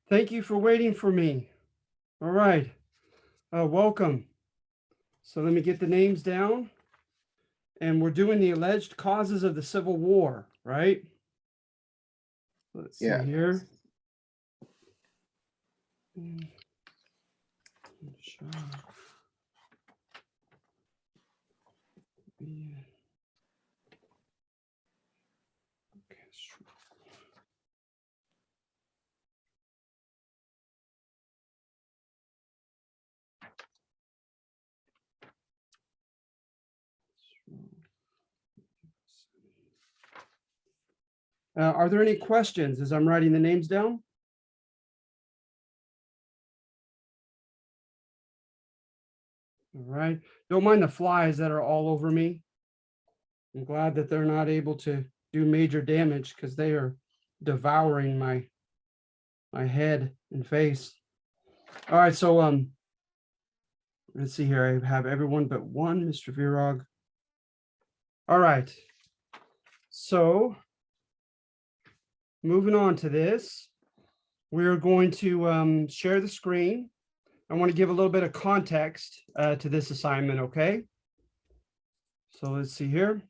Thank you for waiting for me. All right, welcome. So let me get the names down. And we're doing the alleged causes of the Civil War, right? Let's see Yeah. here. Are there any questions as I'm writing the names down? All right. Don't mind the flies that are all over me. I'm glad that they're not able to do major damage because they are devouring my head and face. All right, so let's see here. I have everyone but one, Mr. Virog. All right. So moving on to this, we're going to share the screen. I want to give a little bit of context to this assignment, okay? So let's see here.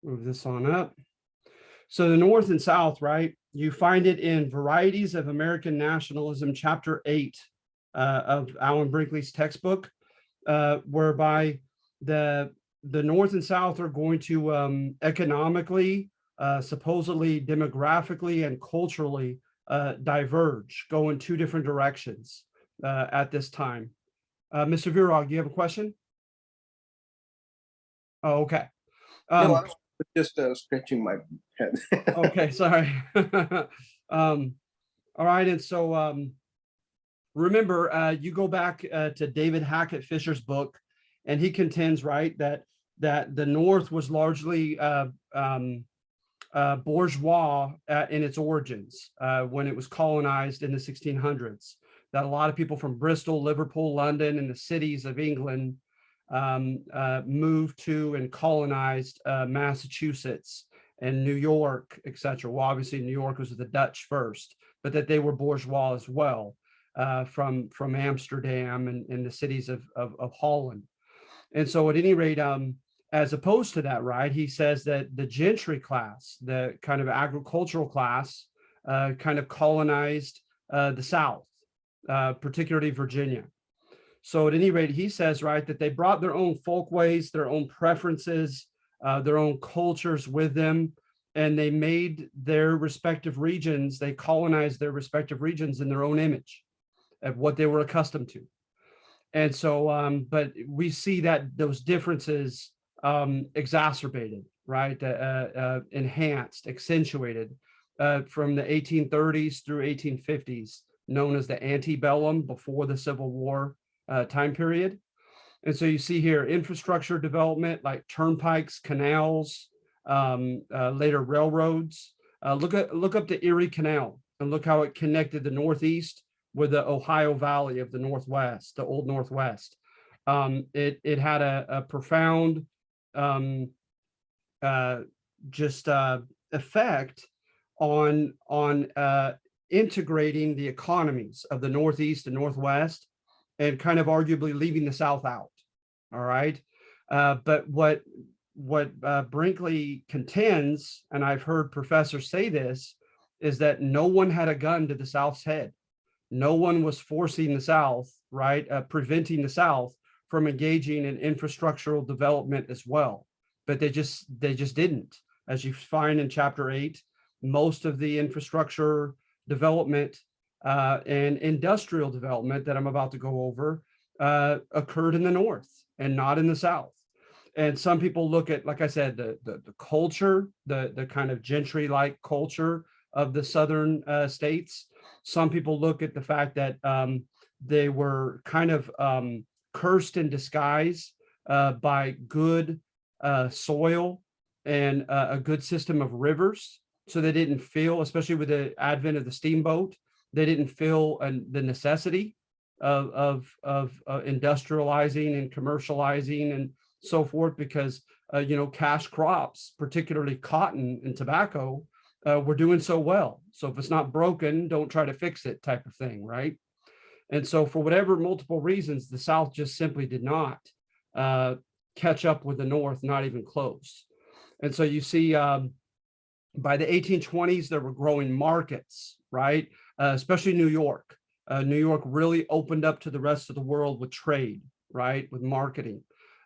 Move this on up. So the North and South, right? You find it in Varieties of American Nationalism, Chapter 8 of Alan Brinkley's textbook, whereby the North and South are going to economically, supposedly demographically, and culturally diverge, go in two different directions at this time. Mr. Virog, do you have a question? Oh, okay. No, I was just scratching my head. Okay, sorry. All right, and so remember, you go back to David Hackett Fisher's book, and he contends, right, that the North was largely bourgeois in its origins when it was colonized in the 1600s. That a lot of people from Bristol, Liverpool, London, and the cities of England moved to and colonized Massachusetts and New York, etc. Well, obviously New York was the Dutch first, but that they were bourgeois as well from Amsterdam and the cities of Holland. And so at any rate, as opposed to that, right, he says that the gentry class, the kind of agricultural class, kind of colonized the South, particularly Virginia. So at any rate, he says, right, that they brought their own folkways, their own preferences, their own cultures with them, and they made their respective regions, they colonized their respective regions in their own image of what they were accustomed to. And so, but we see that those differences exacerbated, right, enhanced, accentuated from the 1830s through 1850s, known as the antebellum, before the Civil War time period. And so you see here infrastructure development like turnpikes, canals, later railroads. Look up the Erie Canal and look how it connected the Northeast with the Ohio Valley of the Northwest, the Old Northwest. It had a profound effect on integrating the economies of the Northeast and Northwest, and kind of arguably leaving the South out. All right. But what Brinkley contends, and I've heard professors say this, is that no one had a gun to the South's head. No one was forcing the South, right, preventing the South from engaging in infrastructural development as well. But they just didn't. As you find in Chapter 8, most of the infrastructure development and industrial development that I'm about to go over occurred in the North and not in the South. And some people look at, like I said, the culture, the kind of gentry-like culture of the Southern states. Some people look at the fact that they were kind of cursed in disguise by good soil and a good system of rivers. So they didn't feel, especially with the advent of the steamboat, they didn't feel the necessity of industrializing and commercializing and so forth, because cash crops, particularly cotton and tobacco, were doing so well. So if it's not broken, don't try to fix it type of thing, right? And so for whatever multiple reasons, the South just simply did not uh, catch up with the North, not even close. And so you see by the 1820s, there were growing markets, right? Especially New York. New York really opened up to the rest of the world with trade, right? With marketing,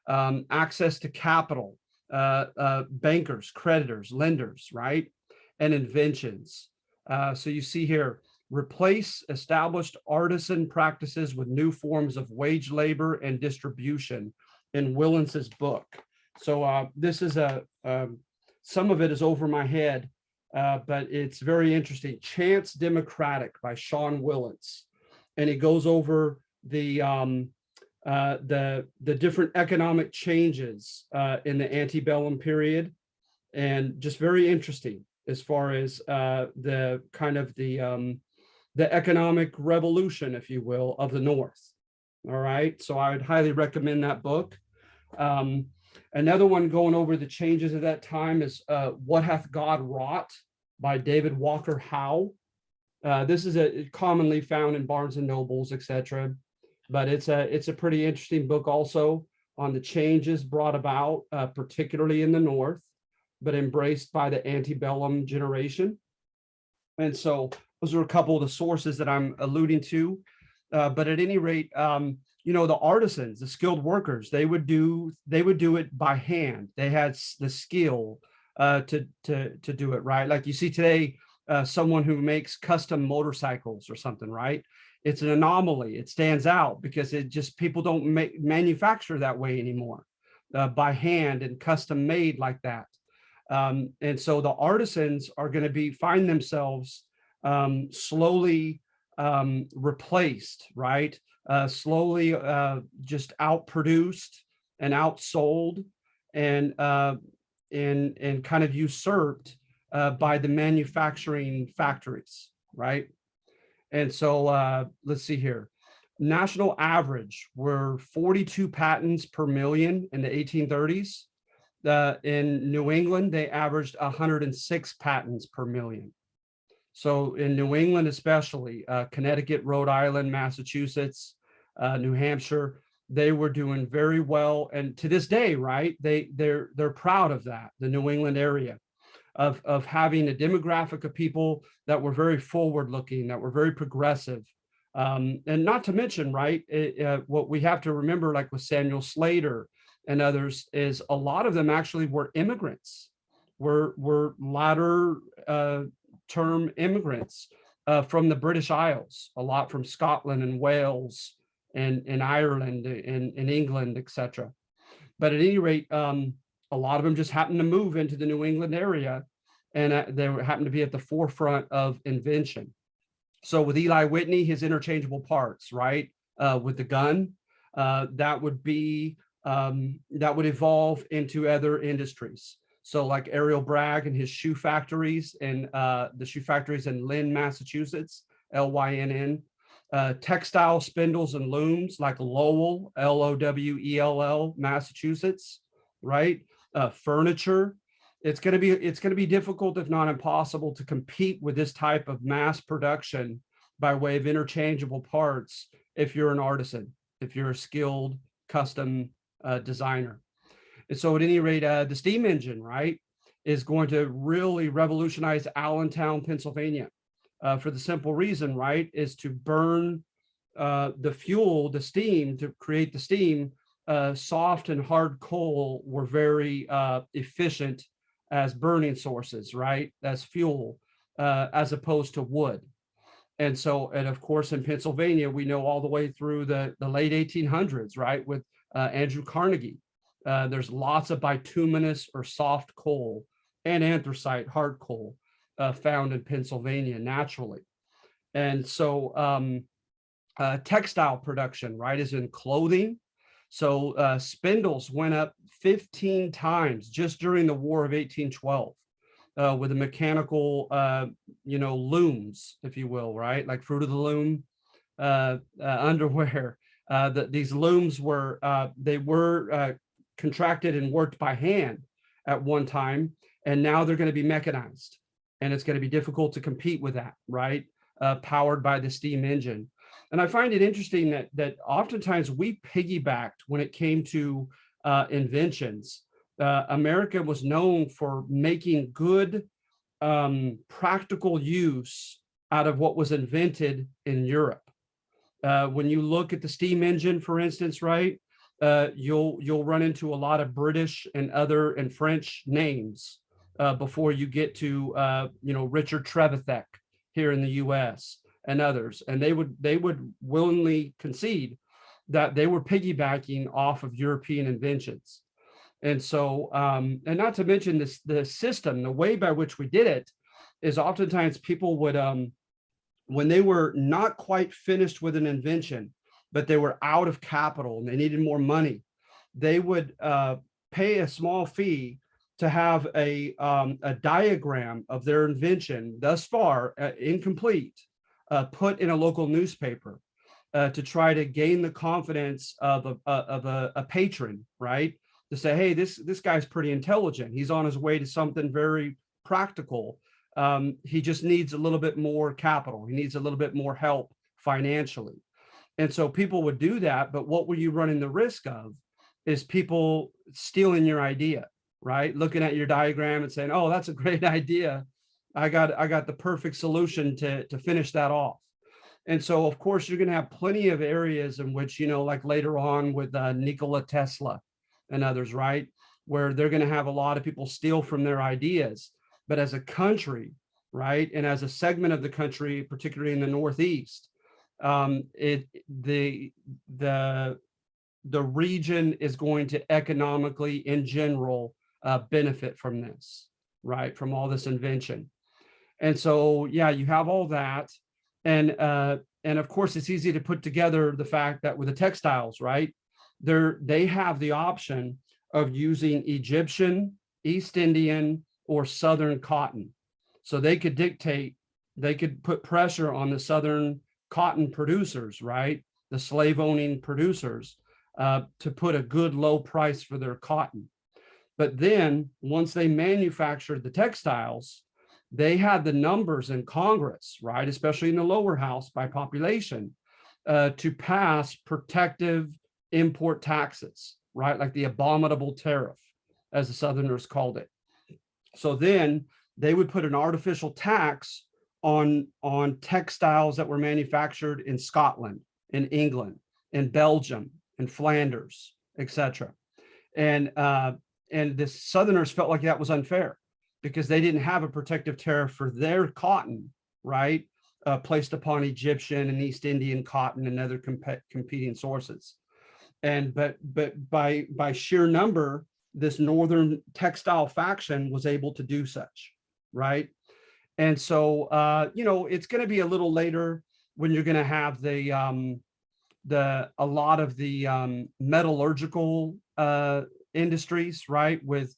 access to capital, bankers, creditors, lenders, right? And inventions. So you see here, replace established artisan practices with new forms of wage labor and distribution in Willins's book. So this is some of it is over my head, but it's very interesting. Chance Democratic by Sean Willens, and it goes over the different economic changes in the antebellum period, and just very interesting as far as the kind of the economic revolution, if you will, of the North. All right, so I would highly recommend that book. Another one going over the changes of that time is What Hath God Wrought by David Walker Howe. This is commonly found in Barnes and Nobles, etc. But it's a pretty interesting book also on the changes brought about, particularly in the North, but embraced by the antebellum generation. And so those are a couple of the sources that I'm alluding to. But at any rate, the artisans, the skilled workers, they would do it by hand. They had the skill to do it, right? Like you see today, someone who makes custom motorcycles or something, right? It's an anomaly. It stands out because people don't manufacture that way anymore, by hand and custom made like that. And so the artisans are going to find themselves slowly replaced, right? Slowly just outproduced and outsold and kind of usurped by the manufacturing factories, right? And so let's see here. National average were 42 patents per million in the 1830s. In New England, they averaged 106 patents per million. So in New England, especially Connecticut, Rhode Island, Massachusetts, New Hampshire, they were doing very well. And to this day, right, they're proud of that, the New England area, of having a demographic of people that were very forward looking, that were very progressive. And not to mention, right, what we have to remember, like with Samuel Slater and others, is a lot of them actually were immigrants, were latter term immigrants from the British Isles, a lot from Scotland and Wales and Ireland and England, etc. But at any rate, a lot of them just happened to move into the New England area, and they happened to be at the forefront of invention. So with Eli Whitney, his interchangeable parts, right? With the gun, that would evolve into other industries. So like Ariel Bragg and his shoe factories, and the shoe factories in Lynn, Massachusetts, Lynn. Textile spindles and looms like Lowell, Lowell, Massachusetts, right? Furniture. It's going to be difficult, if not impossible, to compete with this type of mass production by way of interchangeable parts if you're an artisan, if you're a skilled custom designer. And so at any rate, the steam engine, right, is going to really revolutionize Allentown, Pennsylvania, for the simple reason, right, is to burn the fuel, the steam, to create the steam. Soft and hard coal were very efficient as burning sources, right, as fuel, as opposed to wood. And so, and of course, in Pennsylvania, we know all the way through the late 1800s, right, with Andrew Carnegie. There's lots of bituminous or soft coal and anthracite, hard coal, found in Pennsylvania naturally. And so textile production, right, is in clothing. So spindles went up 15 times just during the War of 1812 with the mechanical, looms, if you will, right, like Fruit of the Loom underwear. These looms were contracted and worked by hand at one time, and now they're going to be mechanized, and it's going to be difficult to compete with that, right? Powered by the steam engine. And I find it interesting that oftentimes we piggybacked when it came to inventions. America was known for making good practical use out of what was invented in Europe. When you look at the steam engine, for instance, right, you'll run into a lot of British and French names before you get to Richard Trevithick here in the U.S. and others, and they would willingly concede that they were piggybacking off of European inventions. And so, and not to mention this, the system, the way by which we did it is oftentimes people would, when they were not quite finished with an invention, but they were out of capital and they needed more money, they would pay a small fee to have a diagram of their invention, thus far incomplete, put in a local newspaper to try to gain the confidence of a patron, right? To say, hey, this guy's pretty intelligent. He's on his way to something very practical. He just needs a little bit more capital. He needs a little bit more help financially. And so people would do that. But what were you running the risk of is people stealing your idea, right? Looking at your diagram and saying, oh, that's a great idea. I got the perfect solution to finish that off. And so, of course, you're going to have plenty of areas in which, like later on with Nikola Tesla and others, right, where they're going to have a lot of people steal from their ideas. But as a country, right, and as a segment of the country, particularly in the Northeast, the region is going to economically, in general, benefit from this, right, from all this invention. And so, yeah, you have all that. And of course, it's easy to put together the fact that with the textiles, right, they have the option of using Egyptian, East Indian, or Southern cotton. So they could put pressure on the Southern cotton producers, right, the slave owning producers, to put a good low price for their cotton. But then once they manufactured the textiles, they had the numbers in Congress, right, especially in the lower house by population, to pass protective import taxes, right, like the abominable tariff, as the Southerners called it. So then they would put an artificial tax on textiles that were manufactured in Scotland, in England, in Belgium, in Flanders, etc. And the Southerners felt like that was unfair because they didn't have a protective tariff for their cotton, right, placed upon Egyptian and East Indian cotton and other competing sources. And but by sheer number, this Northern textile faction was able to do such, right? And so it's going to be a little later when you're going to have a lot of the metallurgical industries, right, with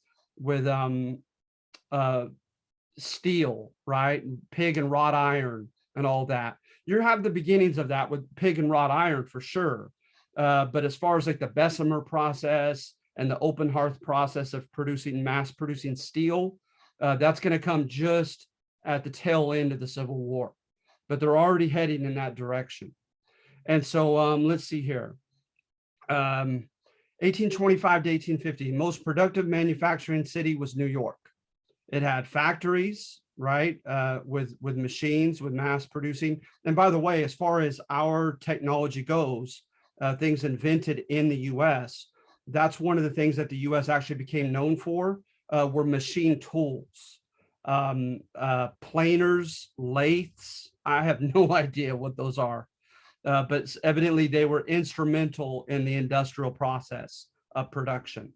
steel, right, pig and wrought iron and all that. You have the beginnings of that with pig and wrought iron for sure. But as far as like the Bessemer process and the open hearth process of mass producing steel, that's going to come just at the tail end of the Civil War. But they're already heading in that direction. And so let's see here. 1825 to 1850, most productive manufacturing city was New York. It had factories, right, with machines, with mass producing. And by the way, as far as our technology goes, things invented in the U.S., that's one of the things that the U.S. actually became known for, were machine tools, planers, lathes. I have no idea what those are, but evidently they were instrumental in the industrial process of production.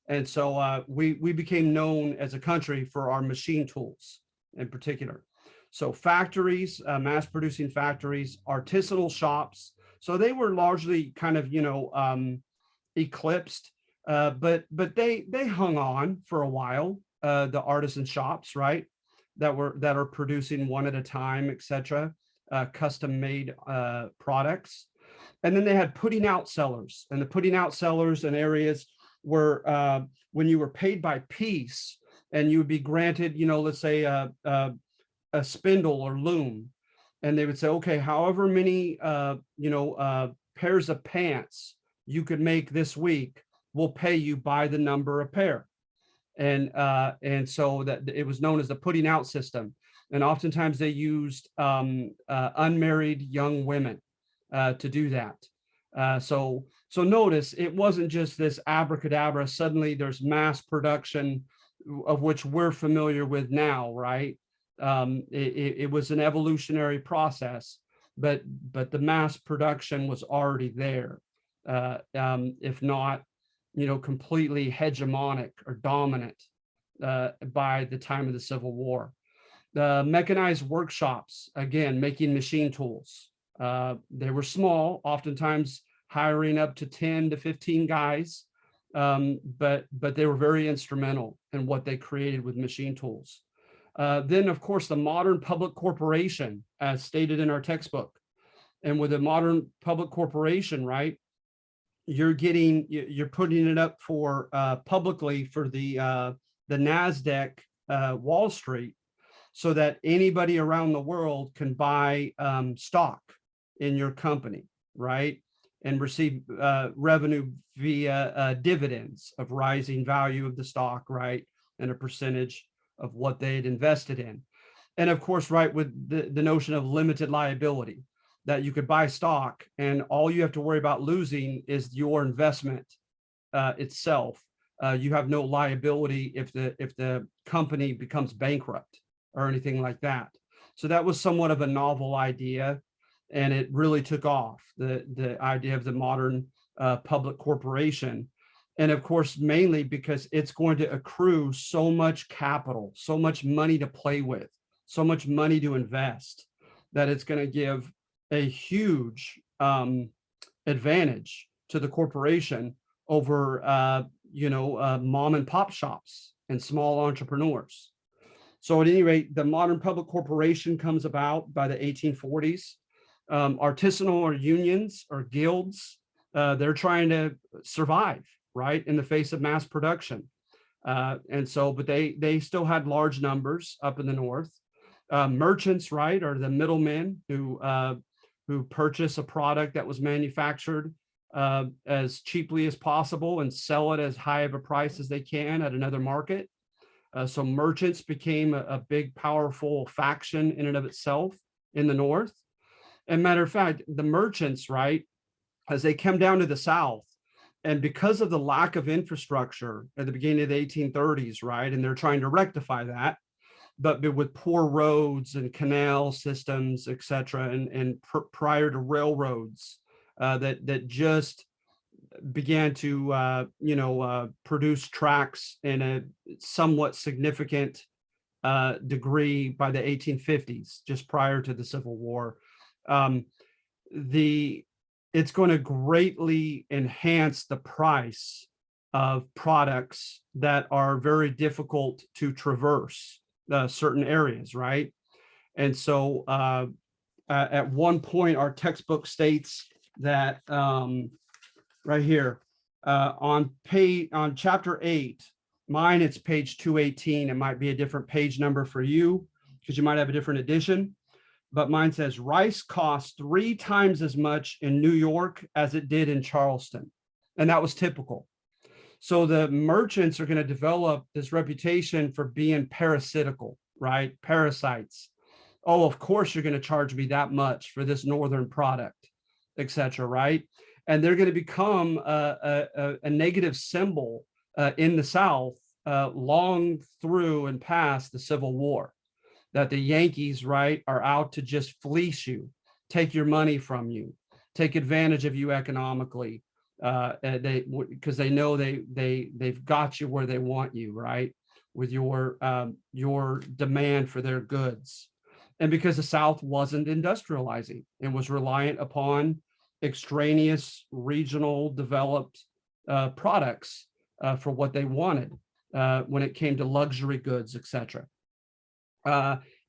And so we became known as a country for our machine tools in particular. So factories, mass producing factories, artisanal shops. So they were largely kind of, eclipsed, but they hung on for a while. The artisan shops, right, that are producing one at a time, etc. Custom made products. And then they had putting out sellers, and the putting out sellers in areas were when you were paid by piece, and you would be granted, let's say a spindle or loom, and they would say, okay, however many pairs of pants you could make this week, we'll pay you by the number of pair. And so that it was known as the putting out system. And oftentimes they used unmarried young women to do that. So notice it wasn't just this abracadabra. Suddenly there's mass production, of which we're familiar with now, right? It was an evolutionary process, but the mass production was already there, if not, completely hegemonic or dominant by the time of the Civil War. The mechanized workshops, again, making machine tools. They were small, oftentimes hiring up to 10 to 15 guys, but they were very instrumental in what they created with machine tools. Then, of course, the modern public corporation, as stated in our textbook. And with a modern public corporation, right, you're putting it up for publicly for the NASDAQ Wall Street, so that anybody around the world can buy stock in your company, right? And receive revenue via dividends of rising value of the stock, right? And a percentage of what they had invested in. And of course, right, with the notion of limited liability, that you could buy stock and all you have to worry about losing is your investment itself. You have no liability if the company becomes bankrupt or anything like that. So that was somewhat of a novel idea, and it really took off, the idea of the modern public corporation. And of course, mainly because it's going to accrue so much capital, so much money to play with, so much money to invest, that it's going to give a huge advantage to the corporation over mom and pop shops and small entrepreneurs. So at any rate, the modern public corporation comes about by the 1840s. Artisanal or unions or guilds, they're trying to survive, right, in the face of mass production. But they still had large numbers up in the north. Merchants, right, are the middlemen who purchase a product that was manufactured as cheaply as possible and sell it as high of a price as they can at another market. So merchants became a big, powerful faction in and of itself in the North. And matter of fact, the merchants, right, as they come down to the South, and because of the lack of infrastructure at the beginning of the 1830s, right, and they're trying to rectify that, but with poor roads and canal systems, et cetera, and prior to railroads that just began to produce tracks in a somewhat significant degree by the 1850s, just prior to the Civil War. It's going to greatly enhance the price of products that are very difficult to traverse certain areas, right? And so at one point, our textbook states that right here on chapter 8, mine, it's page 218. It might be a different page number for you because you might have a different edition. But mine says rice costs 3 times as much in New York as it did in Charleston. And that was typical. So the merchants are going to develop this reputation for being parasitical, right? Parasites. Oh, of course, you're going to charge me that much for this northern product, et cetera, right? And they're going to become a negative symbol in the South long through and past the Civil War. That the Yankees, right, are out to just fleece you, take your money from you, take advantage of you economically, because they know they've got you where they want you, right, with your demand for their goods. And because the South wasn't industrializing and was reliant upon extraneous regional developed products for what they wanted when it came to luxury goods, etc.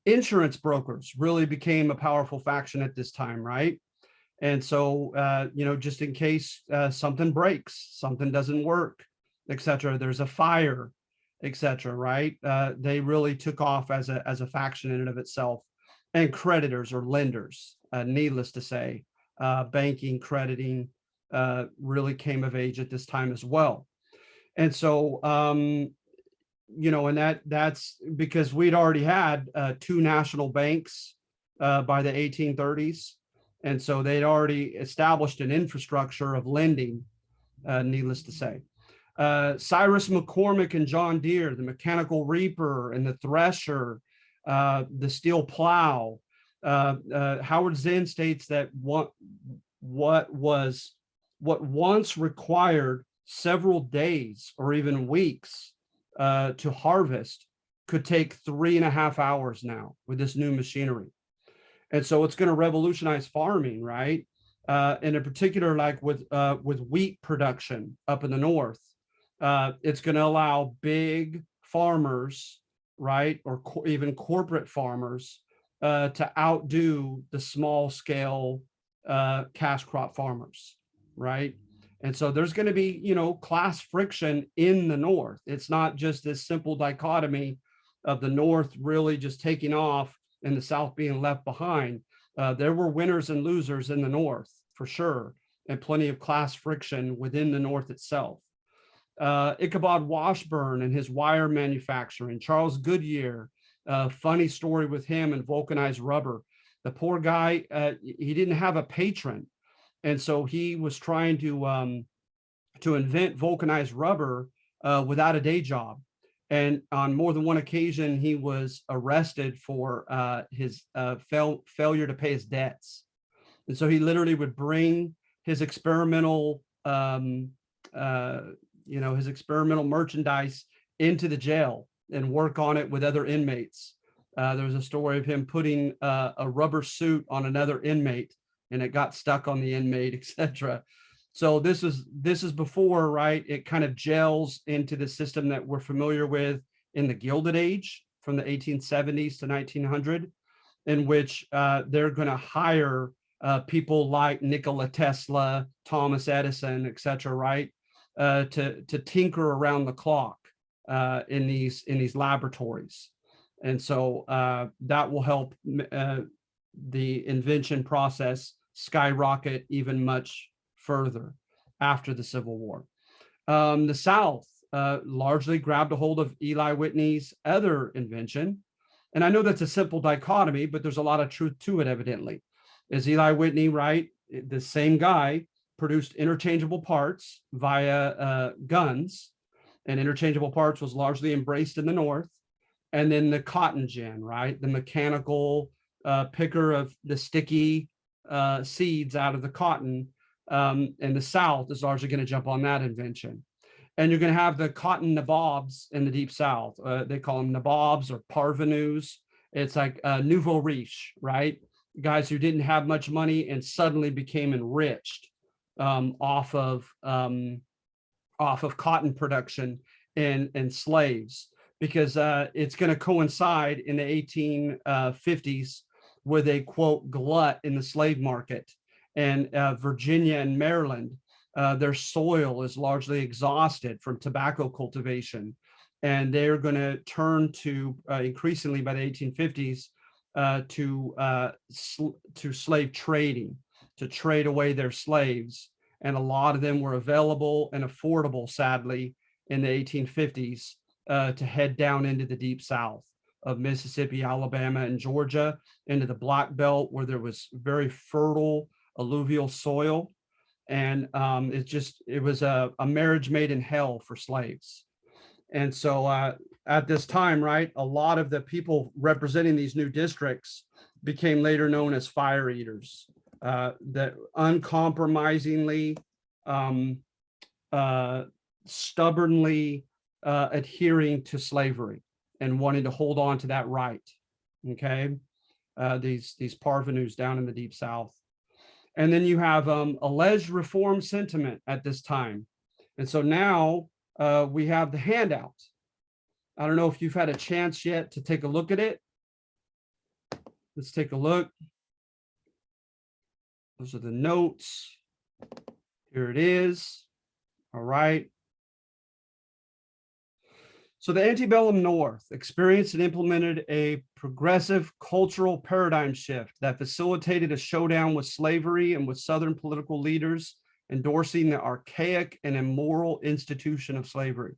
Insurance brokers really became a powerful faction at this time, right? And so, just in case something breaks, something doesn't work, etc. There's a fire, etc. Right? They really took off as a faction in and of itself. And creditors or lenders, needless to say, banking, crediting, really came of age at this time as well. And so, and that's because we'd already had two national banks by the 1830s. And so they'd already established an infrastructure of lending, needless to say. Cyrus McCormick and John Deere, the mechanical reaper and the thresher, the steel plow. Howard Zinn states that what once required several days or even weeks to harvest could take 3.5 hours now with this new machinery. And so it's going to revolutionize farming, right? And in particular, like with wheat production up in the north, it's going to allow big farmers, right, or even corporate farmers to outdo the small scale cash crop farmers, right? And so there's going to be, class friction in the north. It's not just this simple dichotomy of the north really just taking off and the south being left behind. There were winners and losers in the north for sure, and plenty of class friction within the north itself. Ichabod Washburn and his wire manufacturing, Charles Goodyear, funny story with him and vulcanized rubber. The poor guy, he didn't have a patron. And so he was trying to invent vulcanized rubber without a day job. And on more than one occasion, he was arrested for his failure to pay his debts. And so he literally would bring his experimental, his experimental merchandise into the jail and work on it with other inmates. There was a story of him putting a rubber suit on another inmate, and it got stuck on the inmate, etc. So this is before, right? It kind of gels into the system that we're familiar with in the Gilded Age from the 1870s to 1900, in which they're going to hire people like Nikola Tesla, Thomas Edison, etc., right, to tinker around the clock in these laboratories. And so that will help the invention process skyrocket even much further after the Civil War. The South largely grabbed a hold of Eli Whitney's other invention. And I know that's a simple dichotomy, but there's a lot of truth to it, evidently. Is Eli Whitney, right? The same guy produced interchangeable parts via guns, and interchangeable parts was largely embraced in the North. And then the cotton gin, right? The mechanical picker of the sticky seeds out of the cotton. And the South is largely going to jump on that invention. And you're going to have the cotton nabobs in the Deep South. They call them nabobs or parvenus. It's like nouveau riche, right? Guys who didn't have much money and suddenly became enriched off of cotton production and slaves, because it's going to coincide in the 1850s with a, quote, glut in the slave market. And Virginia and Maryland, their soil is largely exhausted from tobacco cultivation. And they're going to turn to increasingly by the 1850s to slave trading, to trade away their slaves. And a lot of them were available and affordable, sadly, in the 1850s to head down into the Deep South of Mississippi, Alabama, and Georgia, into the Black Belt, where there was very fertile alluvial soil. And it was a marriage made in hell for slaves. And so at this time, right, a lot of the people representing these new districts became later known as fire eaters, that uncompromisingly, stubbornly adhering to slavery and wanting to hold on to that right. Okay, these parvenus down in the Deep South. And then you have alleged reform sentiment at this time. And so now we have the handout. I don't know if you've had a chance yet to take a look at it. Let's take a look. Those are the notes. Here it is. All right. So the antebellum North experienced and implemented a progressive cultural paradigm shift that facilitated a showdown with slavery and with Southern political leaders endorsing the archaic and immoral institution of slavery.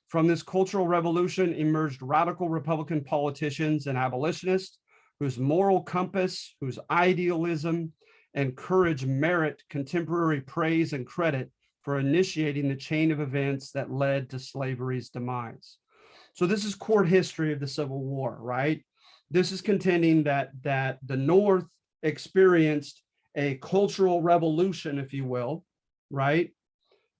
From this cultural revolution emerged radical Republican politicians and abolitionists whose moral compass, whose idealism and courage merit contemporary praise and credit for initiating the chain of events that led to slavery's demise. So this is court history of the Civil War, right? This is contending that the North experienced a cultural revolution, if you will, right?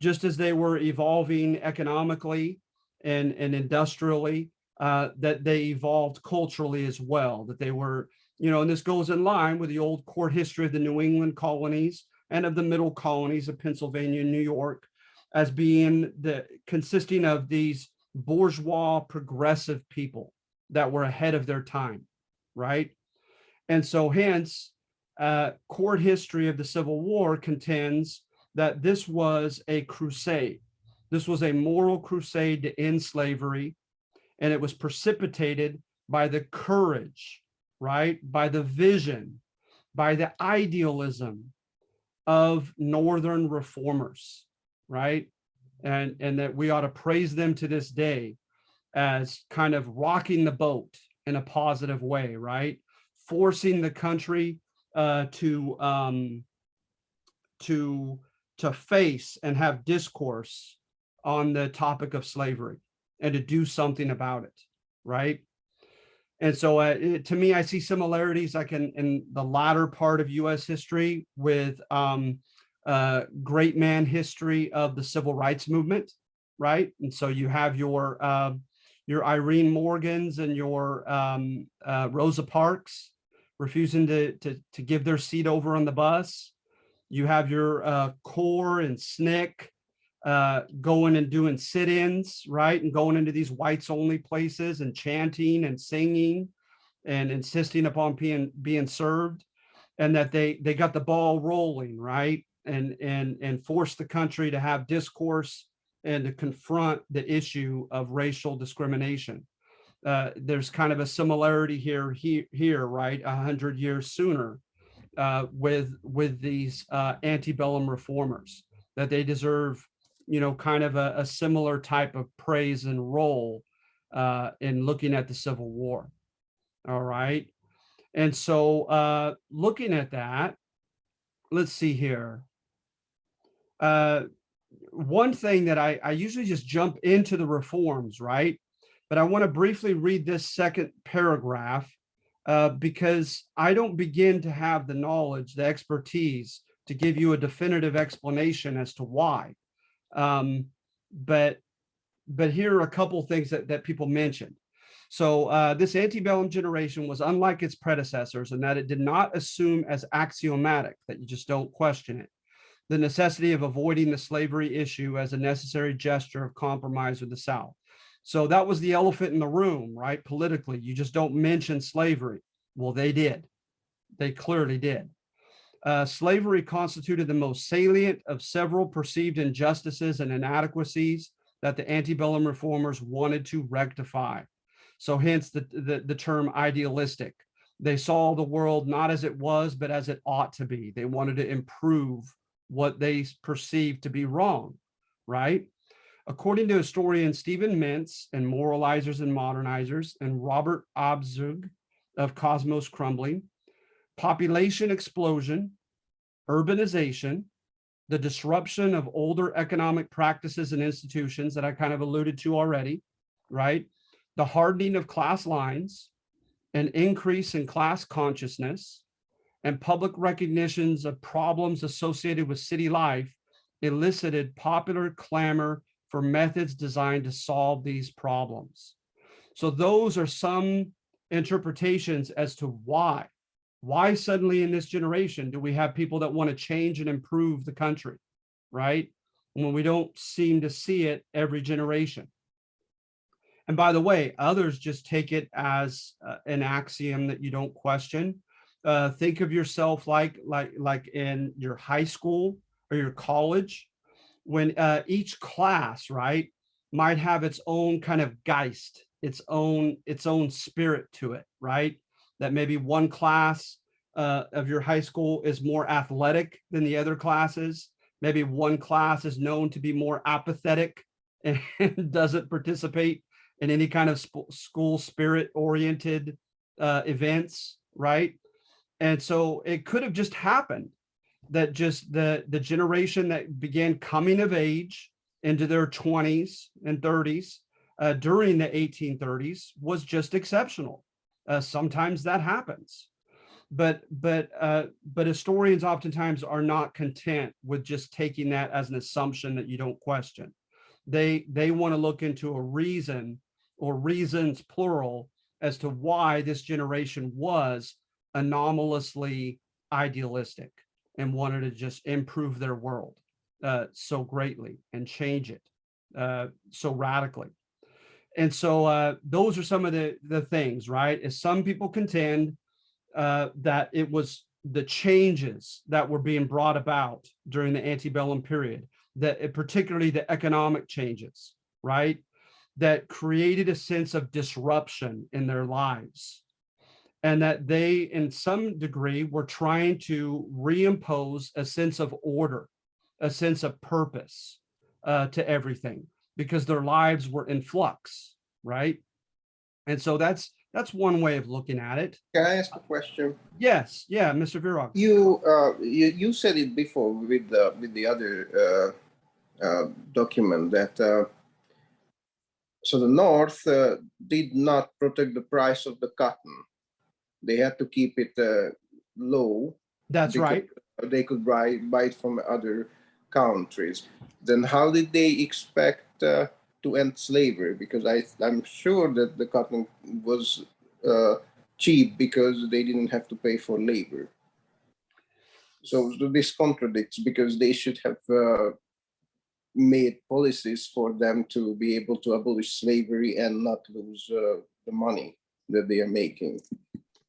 Just as they were evolving economically and industrially, that they evolved culturally as well, that they were, and this goes in line with the old court history of the New England colonies and of the middle colonies of Pennsylvania and New York as being consisting of these bourgeois progressive people that were ahead of their time, right? And so hence, court history of the Civil War contends that this was a crusade. This was a moral crusade to end slavery, and it was precipitated by the courage, right? By the vision, by the idealism of Northern reformers, right? And that we ought to praise them to this day as kind of rocking the boat in a positive way, right? Forcing the country to face and have discourse on the topic of slavery and to do something about it, right? And so to me, I see similarities like in the latter part of U.S. history with great man history of the civil rights movement, right? And so you have your Irene Morgans and your Rosa Parks refusing to give their seat over on the bus. You have your CORE and SNCC going and doing sit-ins, right? And going into these whites only places and chanting and singing and insisting upon being served, and that they got the ball rolling, right? And forced the country to have discourse and to confront the issue of racial discrimination. There's kind of a similarity here, right? 100 years sooner with these antebellum reformers, that they deserve, kind of a similar type of praise and role in looking at the Civil War. All right. And so looking at that, let's see here. One thing that I usually just jump into the reforms, right? But I want to briefly read this second paragraph because I don't begin to have the knowledge, the expertise to give you a definitive explanation as to why. But here are a couple of things that people mentioned. So this antebellum generation was unlike its predecessors in that it did not assume as axiomatic that you just don't question it the necessity of avoiding the slavery issue as a necessary gesture of compromise with the South. So that was the elephant in the room, right? Politically, you just don't mention slavery. Well, they did. They clearly did. Slavery constituted the most salient of several perceived injustices and inadequacies that the antebellum reformers wanted to rectify. So hence the term idealistic. They saw the world not as it was, but as it ought to be. They wanted to improve what they perceived to be wrong, right? According to historian Stephen Mintz in Moralizers and Modernizers and Robert Abzug of Cosmos Crumbling, population explosion, urbanization, the disruption of older economic practices and institutions that I kind of alluded to already, right? The hardening of class lines, an increase in class consciousness, and public recognitions of problems associated with city life elicited popular clamor for methods designed to solve these problems. So those are some interpretations as to why suddenly in this generation do we have people that want to change and improve the country, right? When we don't seem to see it every generation. And by the way, others just take it as an axiom that you don't question. Think of yourself like in your high school or your college, when each class, right, might have its own kind of geist, its own spirit to it, right? That maybe one class of your high school is more athletic than the other classes. Maybe one class is known to be more apathetic and doesn't participate in any kind of school spirit oriented events, right? And so it could have just happened that just the generation that began coming of age into their 20s and 30s during the 1830s was just exceptional. Sometimes that happens, but historians oftentimes are not content with just taking that as an assumption that you don't question. They want to look into a reason or reasons plural as to why this generation was anomalously idealistic and wanted to just improve their world so greatly and change it so radically. And so those are some of the things, right? Is some people contend that it was the changes that were being brought about during the antebellum period, that particularly the economic changes, right? That created a sense of disruption in their lives. And that they, in some degree, were trying to reimpose a sense of order, a sense of purpose to everything, because their lives were in flux, right? And so that's one way of looking at it. Can I ask a question? Yes, yeah, Mr. Virag. You said it before with the other document that so the North did not protect the price of the cotton. They had to keep it low That's because right. they could buy it from other countries. Then how did they expect to end slavery? Because I'm sure that the cotton was cheap because they didn't have to pay for labor. So this contradicts, because they should have made policies for them to be able to abolish slavery and not lose the money that they are making.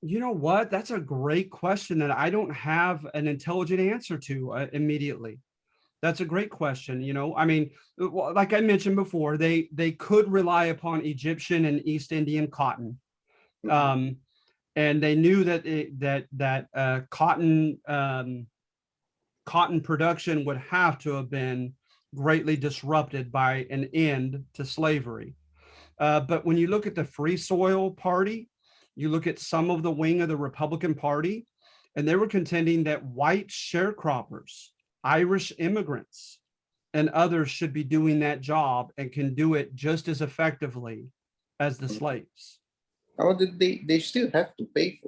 You know what? That's a great question that I don't have an intelligent answer to immediately. That's a great question. I mean, like I mentioned before, they could rely upon Egyptian and East Indian cotton, and they knew that cotton production would have to have been greatly disrupted by an end to slavery. But when you look at the Free Soil Party, you look at some of the wing of the Republican Party, and they were contending that white sharecroppers, Irish immigrants, and others should be doing that job and can do it just as effectively as the slaves. How did they still have to pay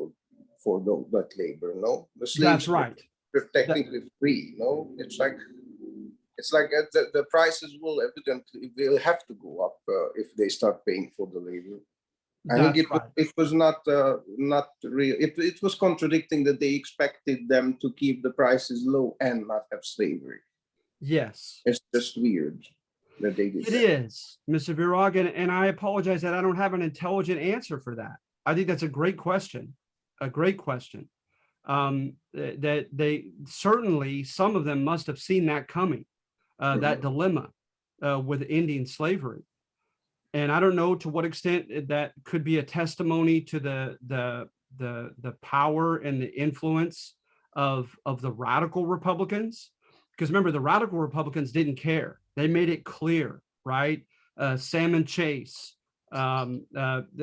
for that labor? No, the That's slaves right. were technically free. No, it's like the prices will have to go up if they start paying for the labor. I think That's right. it was not real. It was contradicting that they expected them to keep the prices low and not have slavery. Yes. It's just weird that they did It that. is, Mr. Virag, and I apologize that I don't have an intelligent answer for that. I think that's a great question. A great question. That they certainly, some of them must have seen that coming, that dilemma with Indian slavery. And I don't know to what extent that could be a testimony to the power and the influence of the radical Republicans. Because remember, the radical Republicans didn't care. They made it clear, right? Salmon Chase. I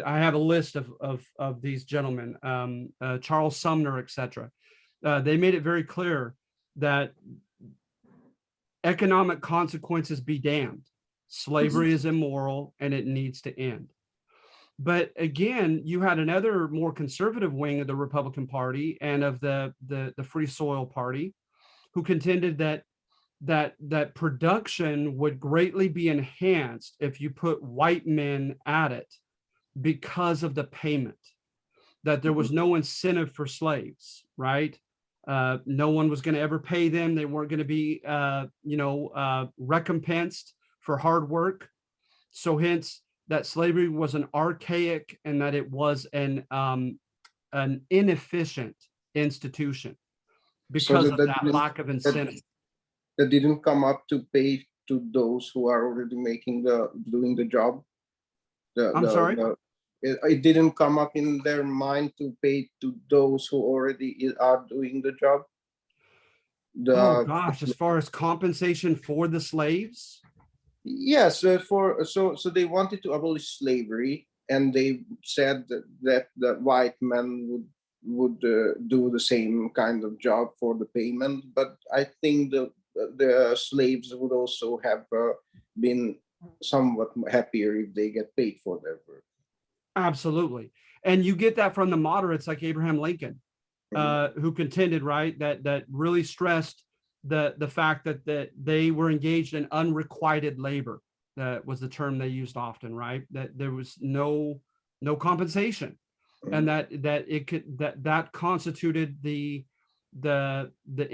have a list of these gentlemen, Charles Sumner, etc. They made it very clear that economic consequences be damned. Slavery is immoral and it needs to end. But again, you had another more conservative wing of the Republican Party and of the Free Soil Party, who contended that production would greatly be enhanced if you put white men at it because of the payment, that there was no incentive for slaves, right? No one was going to ever pay them. They weren't going to be, recompensed for hard work. So hence that slavery was an archaic and that it was an inefficient institution because of that lack of incentive. That didn't come up to pay to those who are already doing the job. I'm sorry. It didn't come up in their mind to pay to those who already are doing the job. Oh The gosh, as far as compensation for the slaves. Yes, so they wanted to abolish slavery, and they said that the white men would do the same kind of job for the payment. But I think the slaves would also have been somewhat happier if they get paid for their work. Absolutely. And you get that from the moderates like Abraham Lincoln, Mhm. who contended, right, that really stressed the fact that they were engaged in unrequited labor. That was the term they used often, right? That there was no compensation, and Mhm. that constituted the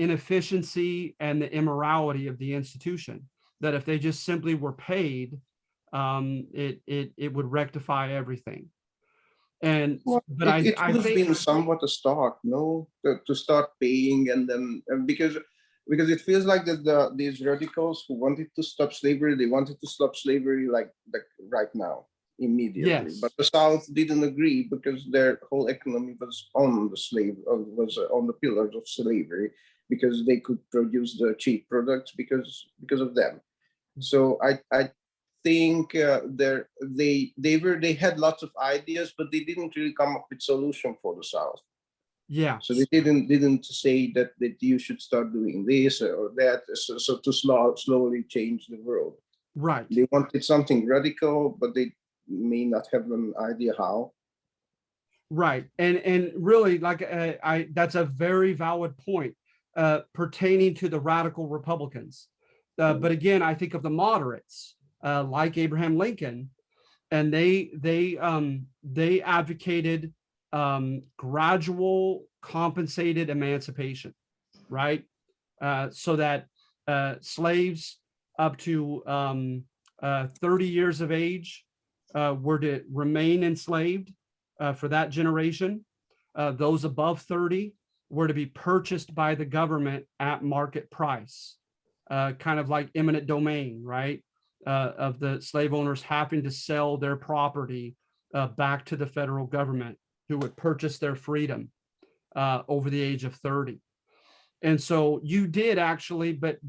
inefficiency and the immorality of the institution. That if they just simply were paid, it would rectify everything. And Well, but it I would have think been somewhat a start, no, to start paying, and then because it feels like that these radicals who wanted to stop slavery, they wanted to stop slavery like right now, immediately. But yes, the South didn't agree because their whole economy was on the on the pillars of slavery, because they could produce the cheap products because of them. So I think they had lots of ideas, but they didn't really come up with solution for the South. yeah, So they didn't say that you should start doing this or that, so to slowly change the world. right. They wanted something radical, but they may not have an idea how. Right. And really, like, I that's a very valid point pertaining to the radical Republicans. But Mm. again, I think of the moderates, like Abraham Lincoln, and they advocated gradual compensated emancipation, right? So that slaves up to 30 years of age were to remain enslaved for that generation. Those above 30 were to be purchased by the government at market price, kind of like eminent domain, right? Of the slave owners having to sell their property back to the federal government, who would purchase their freedom over the age of 30. And so you did actually, but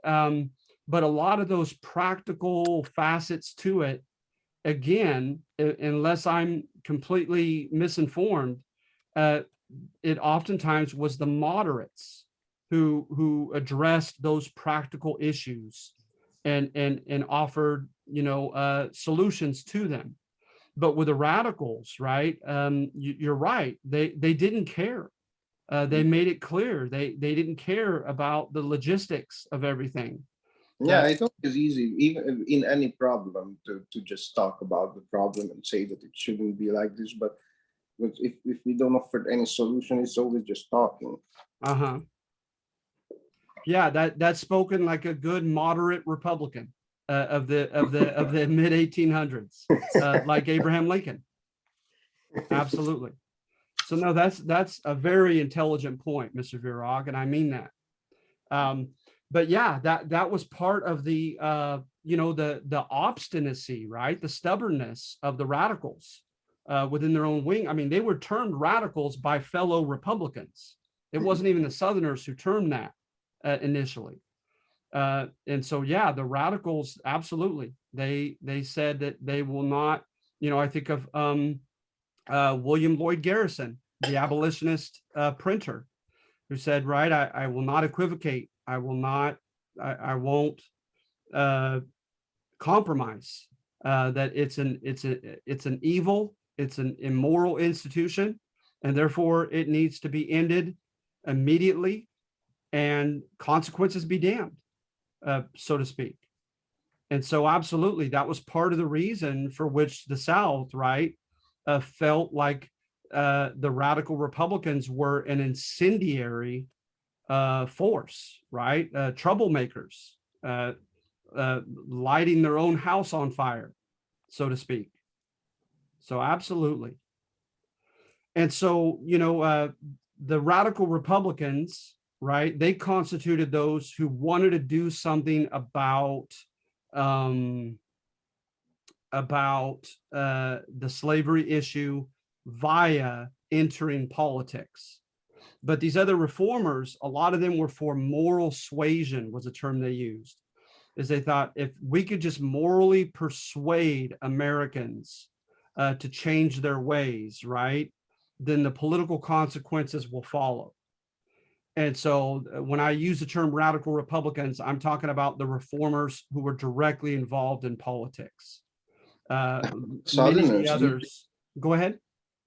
a lot of those practical facets to it, again, unless I'm completely misinformed, uh, it oftentimes was the moderates who addressed those practical issues and offered, solutions to them. But with the radicals, right, you're right, they didn't care. They made it clear they didn't care about the logistics of everything. Yeah, That it's always easy, even in any problem, to just talk about the problem and say that it shouldn't be like this. But if we don't offer any solution, it's always just talking. uh-huh. Yeah, that's spoken like a good moderate Republican of the mid 1800s, like Abraham Lincoln. Absolutely. So no, that's a very intelligent point, Mr. Virag, and I mean that. Um, but yeah, that was part of the obstinacy, right? The stubbornness of the radicals within their own wing. I mean, they were termed radicals by fellow Republicans. It wasn't even the Southerners who termed that initially. And so, yeah, the radicals, absolutely. They said that they will not, I think of William Lloyd Garrison, the abolitionist printer, who said, right, I will not equivocate. I will not, I won't compromise that it's an evil, it's an immoral institution, and therefore it needs to be ended immediately and consequences be damned, so to speak. And so, absolutely, that was part of the reason for which the South, right, felt like the radical Republicans were an incendiary force, right? Troublemakers, uh, lighting their own house on fire, so to speak. So, absolutely. And so, the radical Republicans, right, they constituted those who wanted to do something about um, about the slavery issue via entering politics. But these other reformers, a lot of them were for moral suasion, was a term they used, is they thought if we could just morally persuade Americans to change their ways, right, then the political consequences will follow. And so when I use the term radical Republicans, I'm talking about the reformers who were directly involved in politics. Uh, Many of the Southerners, others, go ahead.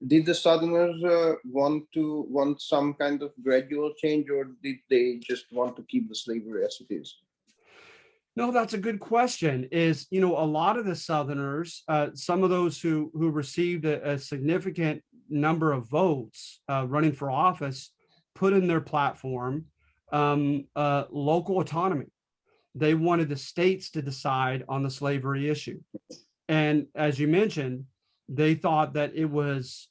did the Southerners want some kind of gradual change, or did they just want to keep the slavery as it is? No, that's a good question. Is, you know, a lot of the Southerners, some of those who received a significant number of votes running for office, put in their platform local autonomy. They wanted the states to decide on the slavery issue. And as you mentioned, they thought that it was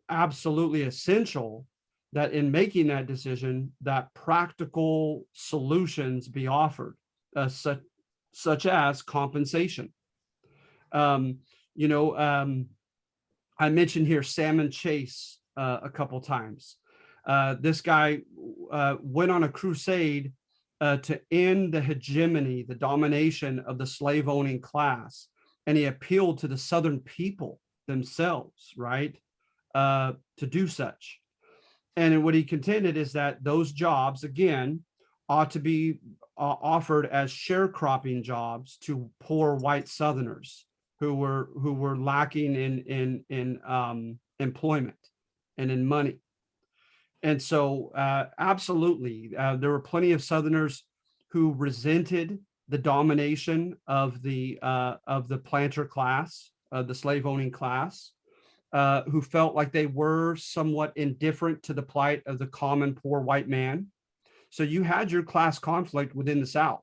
absolutely essential that in making that decision, that practical solutions be offered, such as compensation. Um, you know, I mentioned here Salmon Chase a couple times. This guy went on a crusade to end the hegemony, the domination of the slave owning class. And he appealed to the Southern people themselves, right, to do such. And what he contended is that those jobs, again, ought to be offered as sharecropping jobs to poor white Southerners who were lacking in employment and in money. And so, absolutely, there were plenty of Southerners who resented the domination of the planter class, the slave owning class, who felt like they were somewhat indifferent to the plight of the common poor white man. So you had your class conflict within the South.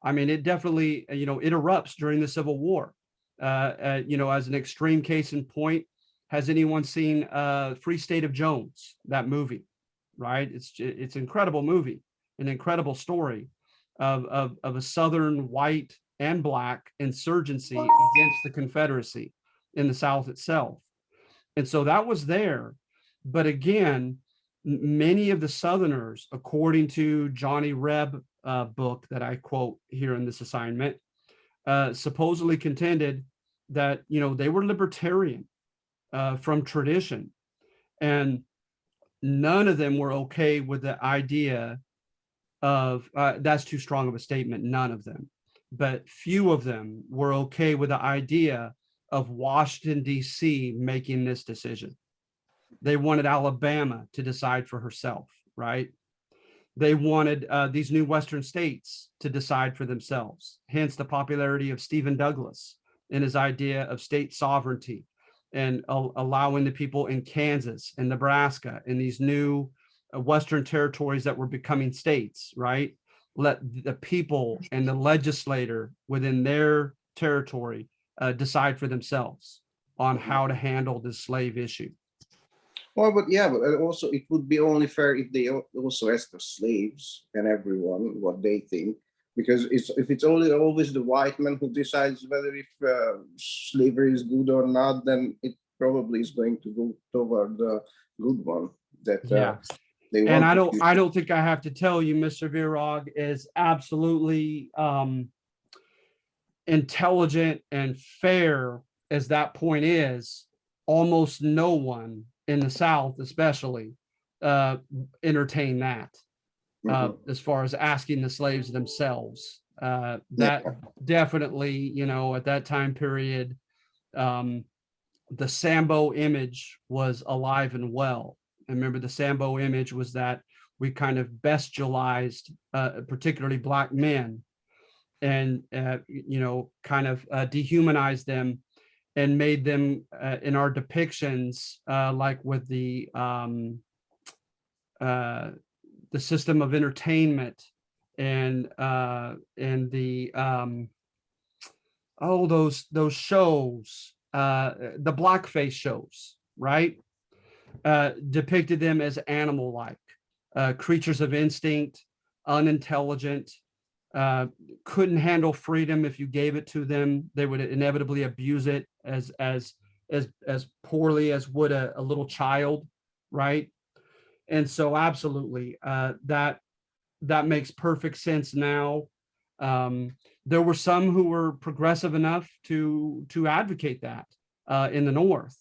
I mean, it definitely, you know, it erupts during the Civil War. You know, as an extreme case in point, has anyone seen Free State of Jones, that movie? Right? It's an incredible movie, an incredible story of a Southern white and black insurgency against the Confederacy in the South itself. And so that was there. But again, many of the Southerners, according to Johnny Reb book that I quote here in this assignment, supposedly contended that, you know, they were libertarian from tradition. And none of them were okay with the idea of, that's too strong of a statement, none of them, but few of them were okay with the idea of Washington, D.C. making this decision. They wanted Alabama to decide for herself, right? They wanted these new Western states to decide for themselves, hence the popularity of Stephen Douglas and his idea of state sovereignty and allowing the people in Kansas and Nebraska and these new Western territories that were becoming states, right? Let the people and the legislator within their territory decide for themselves on how to handle this slave issue. Well, but yeah, but also it would be only fair if they also ask the slaves and everyone what they think, because if it's only always the white man who decides whether if slavery is good or not, then it probably is going to go toward the good one that Yeah. they And want. I don't think I have to tell you, Mr. Virag is absolutely intelligent and fair as that point is. Almost no one in the South, especially, entertain that as far as asking the slaves themselves. That definitely, you know, at that time period, the Sambo image was alive and well. And remember, the Sambo image was that we kind of bestialized, particularly Black men, and you know, kind of dehumanized them and made them in our depictions, like with the system of entertainment and the those shows, the blackface shows, right? Depicted them as animal-like, creatures of instinct, unintelligent, uh, couldn't handle freedom. If you gave it to them, they would inevitably abuse it as poorly as would a little child, right? And so absolutely, that makes perfect sense now. Um, there were some who were progressive enough to advocate that in the North,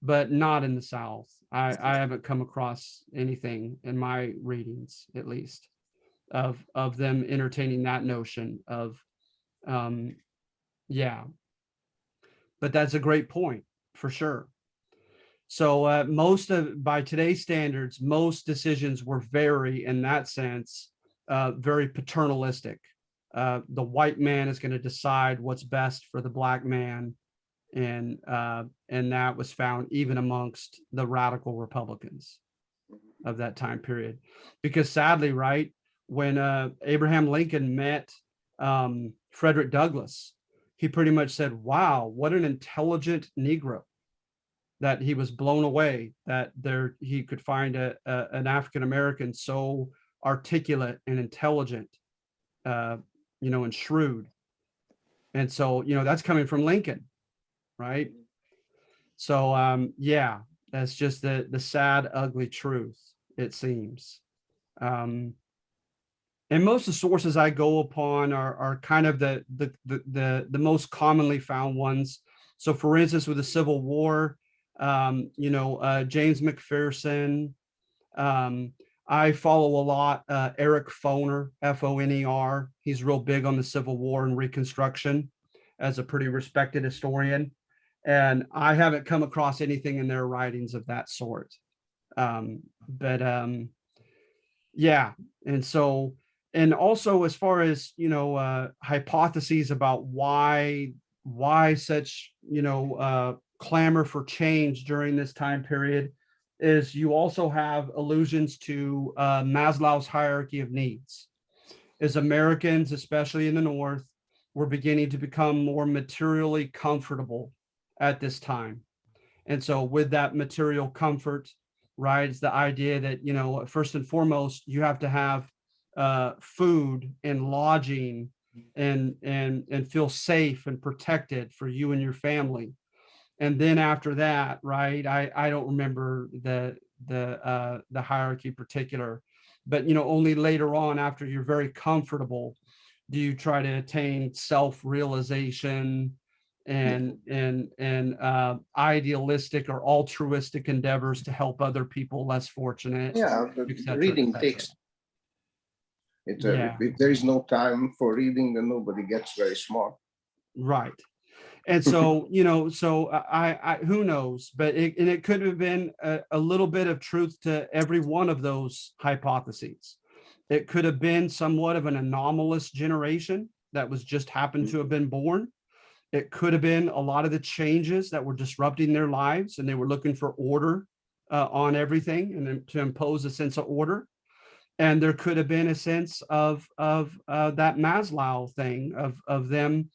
but not in the South. I haven't come across anything in my readings, at least, of them entertaining that notion of, um, yeah. But that's a great point for sure. So most of, by today's standards, most decisions were very, in that sense, very paternalistic. The white man is going to decide what's best for the black man, and that was found even amongst the radical Republicans of that time period, because sadly, right, when Abraham Lincoln met Frederick Douglass, he pretty much said, "Wow, what an intelligent Negro." That he was blown away that there he could find an African American so articulate and intelligent, uh, and shrewd. And so, that's coming from Lincoln, right? So, yeah, that's just the sad, ugly truth, it seems. Um, and most of the sources I go upon are kind of the most commonly found ones. So, for instance, with the Civil War, James McPherson. Um, I follow a lot Eric Foner, Foner. He's real big on the Civil War and Reconstruction as a pretty respected historian. And I haven't come across anything in their writings of that sort. But yeah. And so, and also as far as, hypotheses about why such, clamor for change during this time period, is you also have allusions to Maslow's hierarchy of needs. As Americans, especially in the North, were beginning to become more materially comfortable at this time. And so with that material comfort, right, it's the idea that, first and foremost, you have to have food and lodging and feel safe and protected for you and your family. And then after that, right, I don't remember the hierarchy particular, but only later on, after you're very comfortable, do you try to attain self-realization and idealistic or altruistic endeavors to help other people less fortunate, Yeah, et the cetera, et reading cetera. takes it. Yeah, If there is no time for reading, then nobody gets very smart. right. And so, so who knows, but it could have been a little bit of truth to every one of those hypotheses. It could have been somewhat of an anomalous generation that was just happened to have been born. It could have been a lot of the changes that were disrupting their lives, and they were looking for order on everything, and then to impose a sense of order. And there could have been a sense of that Maslow thing of them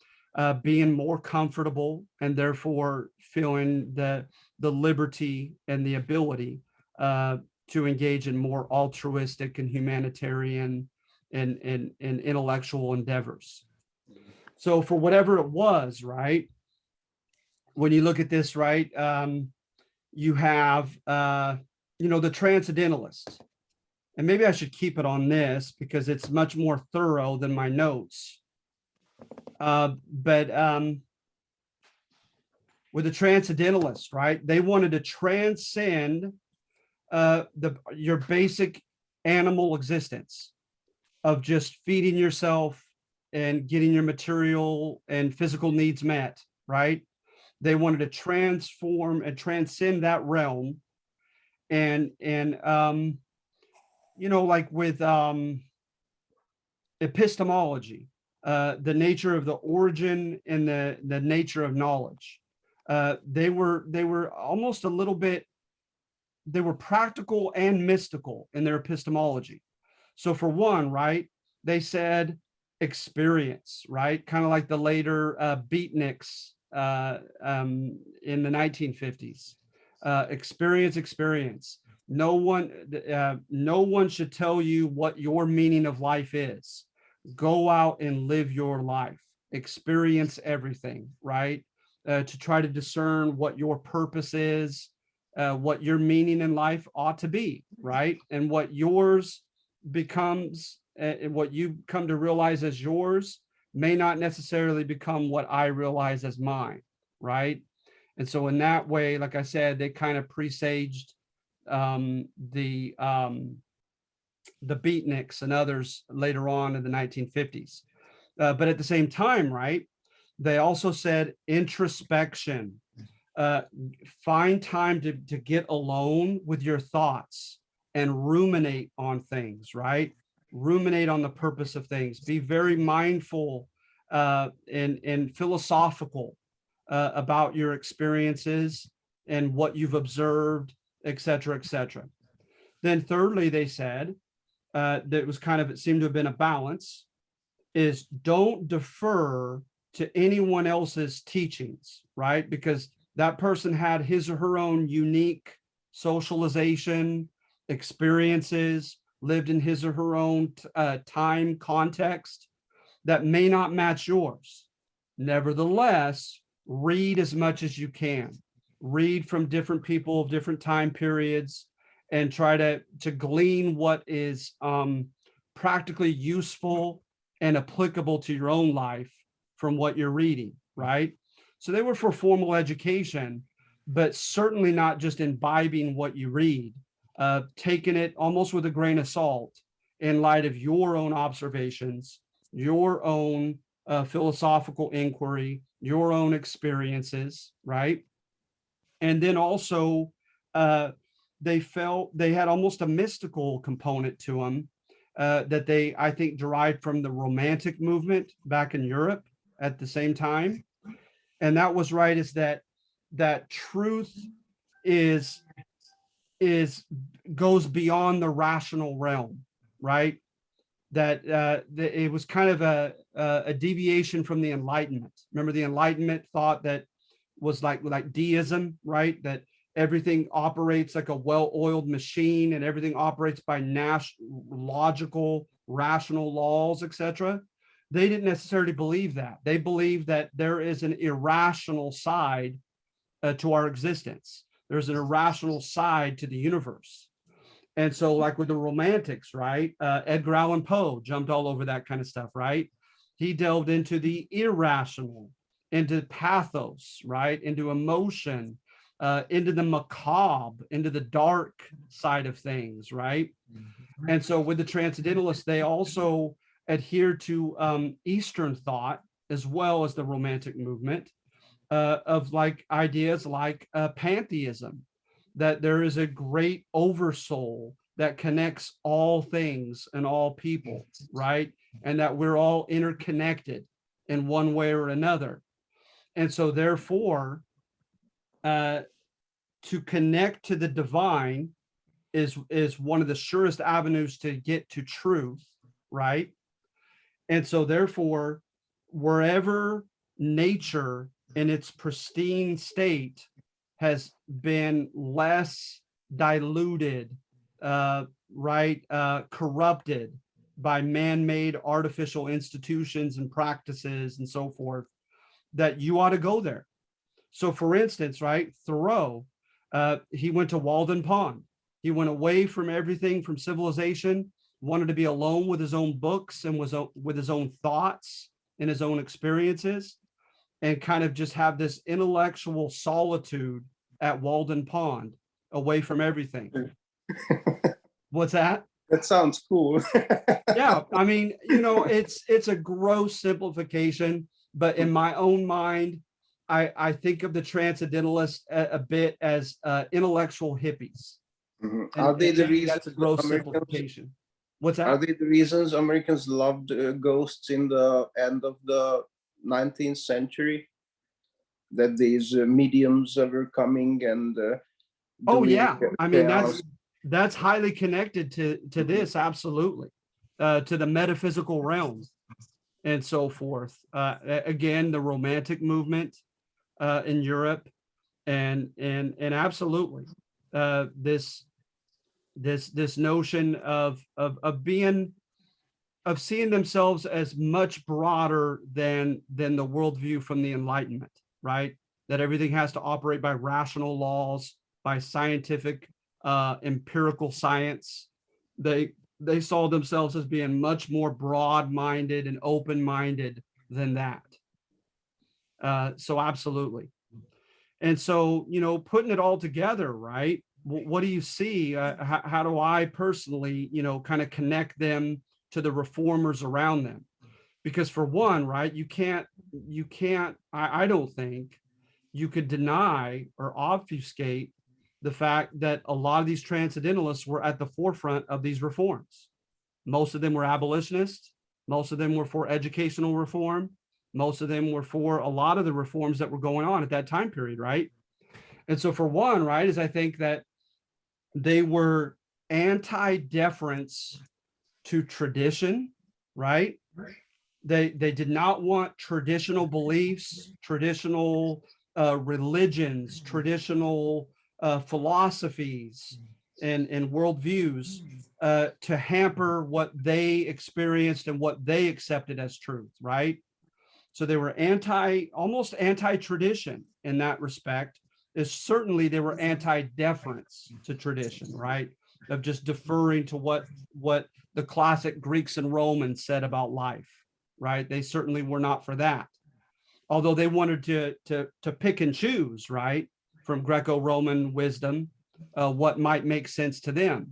being more comfortable and therefore feeling the liberty and the ability to engage in more altruistic and humanitarian and intellectual endeavors. So for whatever it was, right, when you look at this, right, you have, the transcendentalists. And maybe I should keep it on this because it's much more thorough than my notes. But with the transcendentalists, right, they wanted to transcend your basic animal existence of just feeding yourself and getting your material and physical needs met, right? They wanted to transform and transcend that realm, and like with epistemology, the nature of the origin and the nature of knowledge. They were almost a little bit, they were practical and mystical in their epistemology. So for one, right, they said experience, right? Kind of like the later beatniks in the 1950s. Experience. No one should tell you what your meaning of life is. go out and live your life, experience everything, right? To try to discern what your purpose is, what your meaning in life ought to be, right? And what yours becomes, what you come to realize as yours may not necessarily become what I realize as mine, right? And so in that way, like I said, they kind of presaged um, the um, the beatniks and others later on in the 1950s. But at the same time, right, they also said introspection, uh, find time to get alone with your thoughts and ruminate on things, right? Ruminate on the purpose of things. Be very mindful and philosophical about your experiences and what you've observed, et cetera, et cetera. Then thirdly, they said, that was kind of, it seemed to have been a balance, is don't defer to anyone else's teachings, right? Because that person had his or her own unique socialization, experiences, lived in his or her own time context that may not match yours. Nevertheless, read as much as you can. Read from different people of different time periods and try to glean what is practically useful and applicable to your own life from what you're reading, right? So they were for formal education, but certainly not just imbibing what you read, taking it almost with a grain of salt in light of your own observations, your own philosophical inquiry, your own experiences, right? And then also, they felt they had almost a mystical component to them that they, I think, derived from the Romantic movement back in Europe at the same time. And that was right, is that truth is is goes beyond the rational realm, right? That it was kind of a deviation from the Enlightenment. Remember, the Enlightenment thought that was like deism, right? That everything operates like a well-oiled machine and everything operates by logical, rational laws, etc. They didn't necessarily believe that. They believed that there is an irrational side to our existence. There's an irrational side to the universe. And so, like with the Romantics, right? Edgar Allan Poe jumped all over that kind of stuff, right? He delved into the irrational, into pathos, right? Into emotion, into the macabre, into the dark side of things, right? And so, with the Transcendentalists, they also adhere to Eastern thought as well as the Romantic movement of like ideas like pantheism, that there is a great oversoul that connects all things and all people, right? And that we're all interconnected in one way or another. And so, therefore, uh, to connect to the divine is one of the surest avenues to get to truth, right? And so, therefore, wherever nature in its pristine state has been less diluted, right, corrupted by man-made artificial institutions and practices and so forth, that you ought to go there. So, for instance, right, Thoreau, he went to Walden Pond. He went away from everything, from civilization, wanted to be alone with his own books and was with his own thoughts and his own experiences, and kind of just have this intellectual solitude at Walden Pond, away from everything. What's that? That sounds cool. Yeah, I mean, it's a gross simplification, but in my own mind, I think of the Transcendentalists a bit as intellectual hippies, Mhm. and, Are they and the maybe reasons that's a that gross Americans simplification. What's are that? they the reasons Americans loved ghosts in the end of the 19th century? That these mediums were coming and Oh doing yeah, I mean chaos. that's highly connected to this, absolutely, to the metaphysical realm and so forth. Again, the Romantic movement in Europe, and absolutely, this notion of being of seeing themselves as much broader than the worldview from the Enlightenment, right? That everything has to operate by rational laws, by scientific, empirical science. They saw themselves as being much more broad-minded and open-minded than that. So absolutely. And so, putting it all together, right? What do you see? How do I personally, kind of connect them to the reformers around them? Because for one, right, I don't think you could deny or obfuscate the fact that a lot of these transcendentalists were at the forefront of these reforms. Most of them were abolitionists. Most of them were for educational reform. Most of them were for a lot of the reforms that were going on at that time period, right? And so for one, right, is I think that they were anti-deference to tradition, right? They did not want traditional beliefs, traditional religions, traditional philosophies and worldviews to hamper what they experienced and what they accepted as truth, right? So they were almost anti-tradition in that respect. Is certainly they were anti-deference to tradition, right? Of just deferring to what the classic Greeks and Romans said about life, right? They certainly were not for that. Although they wanted to pick and choose, right, from Greco-Roman wisdom, what might make sense to them.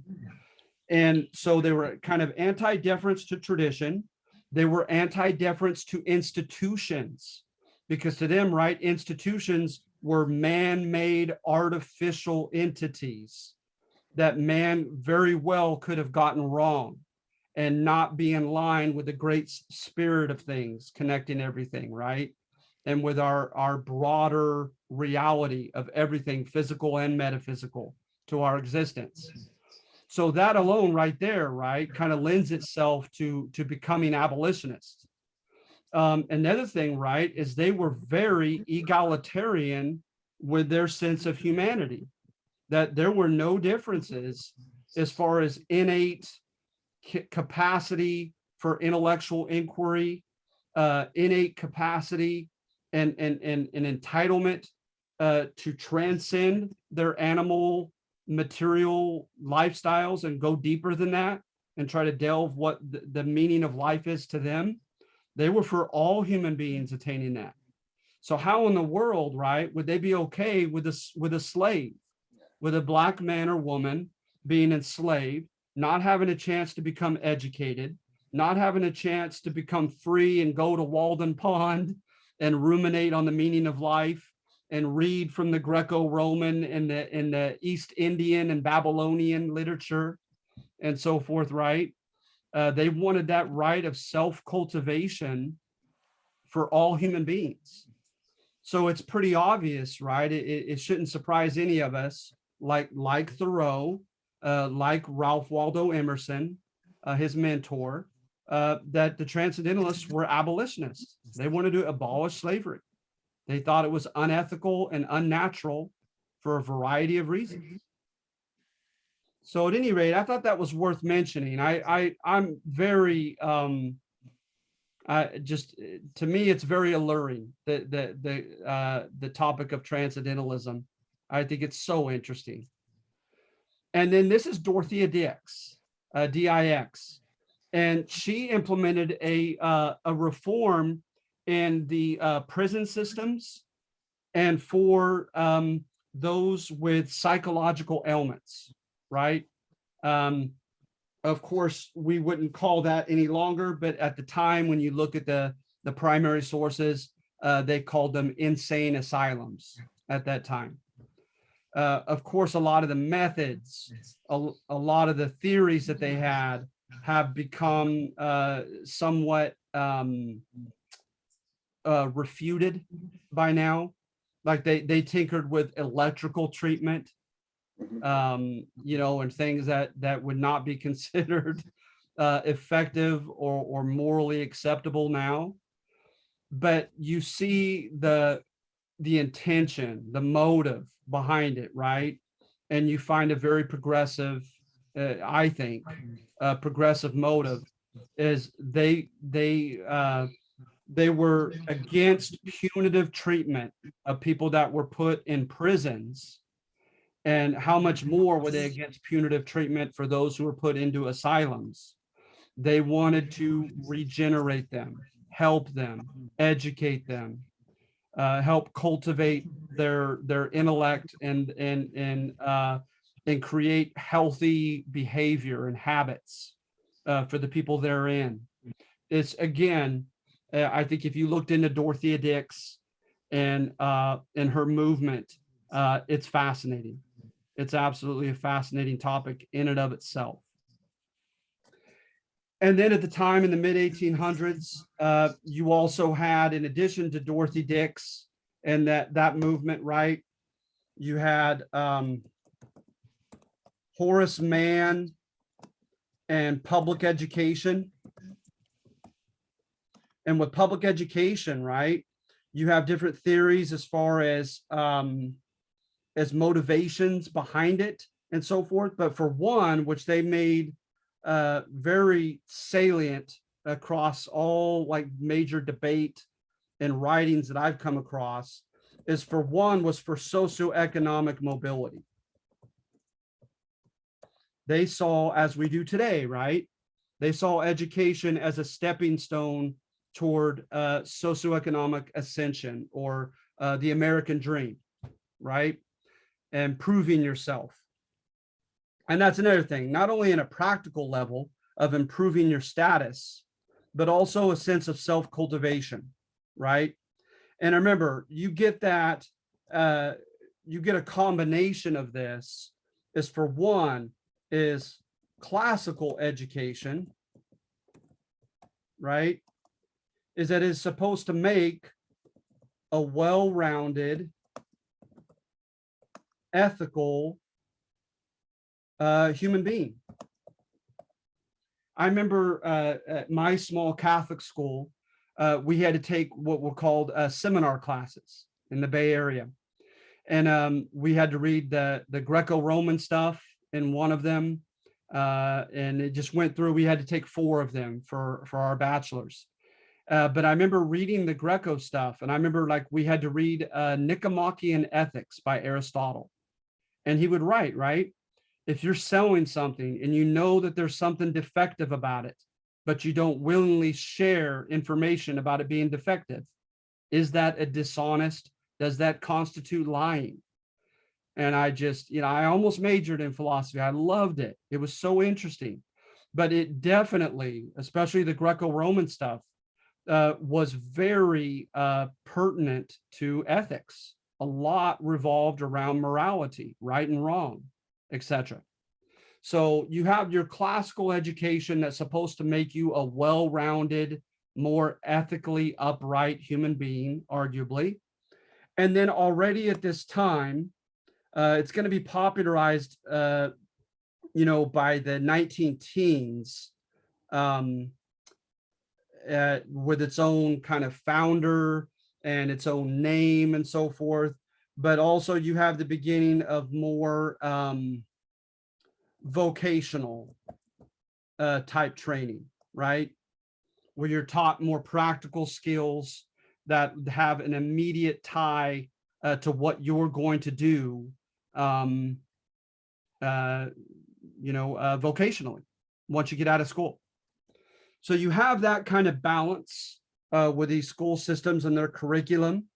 And so they were kind of anti-deference to tradition. They were anti-deference to institutions, because to them, right, institutions were man-made artificial entities that man very well could have gotten wrong and not be in line with the great spirit of things connecting everything, right? And with our broader reality of everything physical and metaphysical to our existence. So that alone right there, right, kind of lends itself to becoming abolitionists. Another thing, right, is they were very egalitarian with their sense of humanity, that there were no differences as far as innate capacity for intellectual inquiry, innate capacity and entitlement to transcend their animal material lifestyles and go deeper than that and try to delve what the meaning of life is to them. They were for all human beings attaining that. So how in the world, right, would they be okay with a slave, with a black man or woman being enslaved, not having a chance to become educated, not having a chance to become free and go to Walden Pond and ruminate on the meaning of life and read from the Greco-Roman and the East Indian and Babylonian literature and so forth, right? They wanted that right of self-cultivation for all human beings. So it's pretty obvious, right? It shouldn't surprise any of us, like Thoreau, like Ralph Waldo Emerson, his mentor, that the Transcendentalists were abolitionists. They wanted to abolish slavery. They thought it was unethical and unnatural for a variety of reasons. So at any rate, I thought that was worth mentioning. I'm very just to me, it's very alluring, the topic of transcendentalism. I think it's so interesting. And then this is Dorothea Dix, Dix, and she implemented a reform in the prison systems and for those with psychological ailments, right? Of course, we wouldn't call that any longer, but at the time, when you look at the primary sources, they called them insane asylums at that time. Of course, a lot of the methods, a lot of the theories that they had have become somewhat refuted by now. Like they tinkered with electrical treatment, and things that would not be considered effective or morally acceptable now. But you see the intention, the motive behind it, right? And you find a very progressive, I think, progressive motive is they were against punitive treatment of people that were put in prisons. And how much more were they against punitive treatment for those who were put into asylums? They wanted to regenerate them, help them, educate them, help cultivate their intellect and create healthy behavior and habits for the people they're in. It's again, I think if you looked into Dorothea Dix and her movement, it's fascinating. It's absolutely a fascinating topic in and of itself. And then at the time in the mid 1800s, you also had, in addition to Dorothy Dix and that movement, right? You had Horace Mann and public education. And with public education, right, you have different theories as far as motivations behind it and so forth. But for one, which they made very salient across all like major debate and writings that I've come across, is for one was for socioeconomic mobility. They saw, as we do today, right? They saw education as a stepping stone toward socioeconomic ascension, or the American dream, right? And proving yourself. And that's another thing, not only in a practical level of improving your status, but also a sense of self-cultivation, right? And remember, you get that, you get a combination of this. Is for one, is classical education, right? Is that is supposed to make a well-rounded, ethical human being. I remember at my small Catholic school, we had to take what were called seminar classes in the Bay Area. And we had to read the Greco-Roman stuff in one of them. And it just went through, we had to take 4 of them for our bachelor's. But I remember reading the Greco stuff, and I remember like we had to read Nicomachean Ethics by Aristotle. And he would write, right? If you're selling something and you know that there's something defective about it, but you don't willingly share information about it being defective, is that a dishonest? Does that constitute lying? And I just, I almost majored in philosophy. I loved it. It was so interesting. But it definitely, especially the Greco-Roman stuff, was very pertinent to ethics. A lot revolved around morality, right and wrong, etc. So you have your classical education that's supposed to make you a well-rounded, more ethically upright human being, arguably. And then already at this time, it's going to be popularized, by the 19 teens, with its own kind of founder and its own name and so forth. But also you have the beginning of more vocational type training, right? Where you're taught more practical skills that have an immediate tie to what you're going to do, vocationally once you get out of school. So you have that kind of balance with these school systems and their curriculum.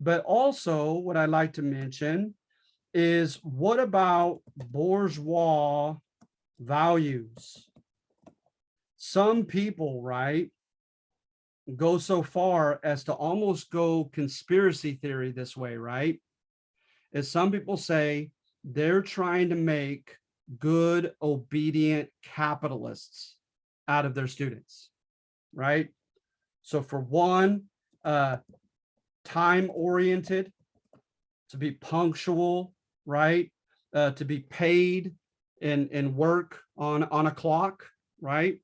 But also what I like to mention is, what about bourgeois values? Some people, right, go so far as to almost go conspiracy theory this way, right? As some people say, they're trying to make good, obedient capitalists out of their students, right? So for one, time oriented, to be punctual, right? To be paid and work on a clock, right?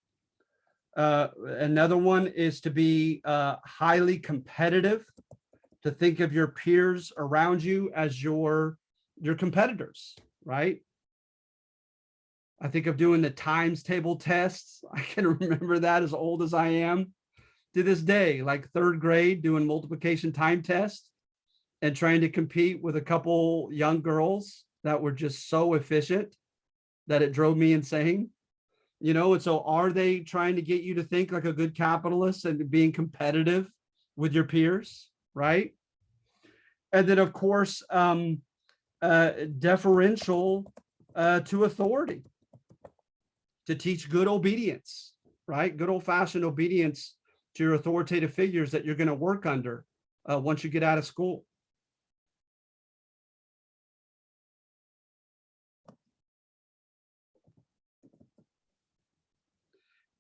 Another one is to be highly competitive, to think of your peers around you as your competitors, right? I think of doing the times table tests. I can remember that as old as I am to this day, like third grade, doing multiplication time tests and trying to compete with a couple young girls that were just so efficient that it drove me insane. And so are they trying to get you to think like a good capitalist and being competitive with your peers, right? And then, of course, deferential to authority, to teach good obedience, right? Good old-fashioned obedience to your authoritative figures that you're going to work under once you get out of school.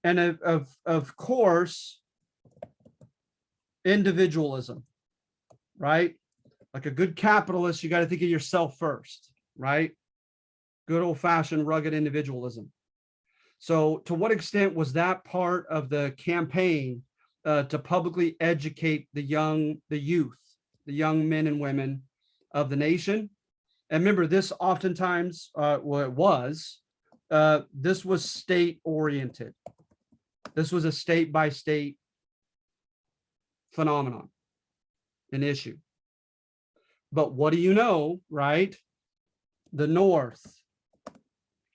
And of course, individualism, right? Like a good capitalist, you got to think of yourself first, right? Good old-fashioned rugged individualism. So to what extent was that part of the campaign to publicly educate the youth, the young men and women of the nation? And remember, this oftentimes, this was state oriented. This was a state by state phenomenon, an issue. But what do you know, right? The North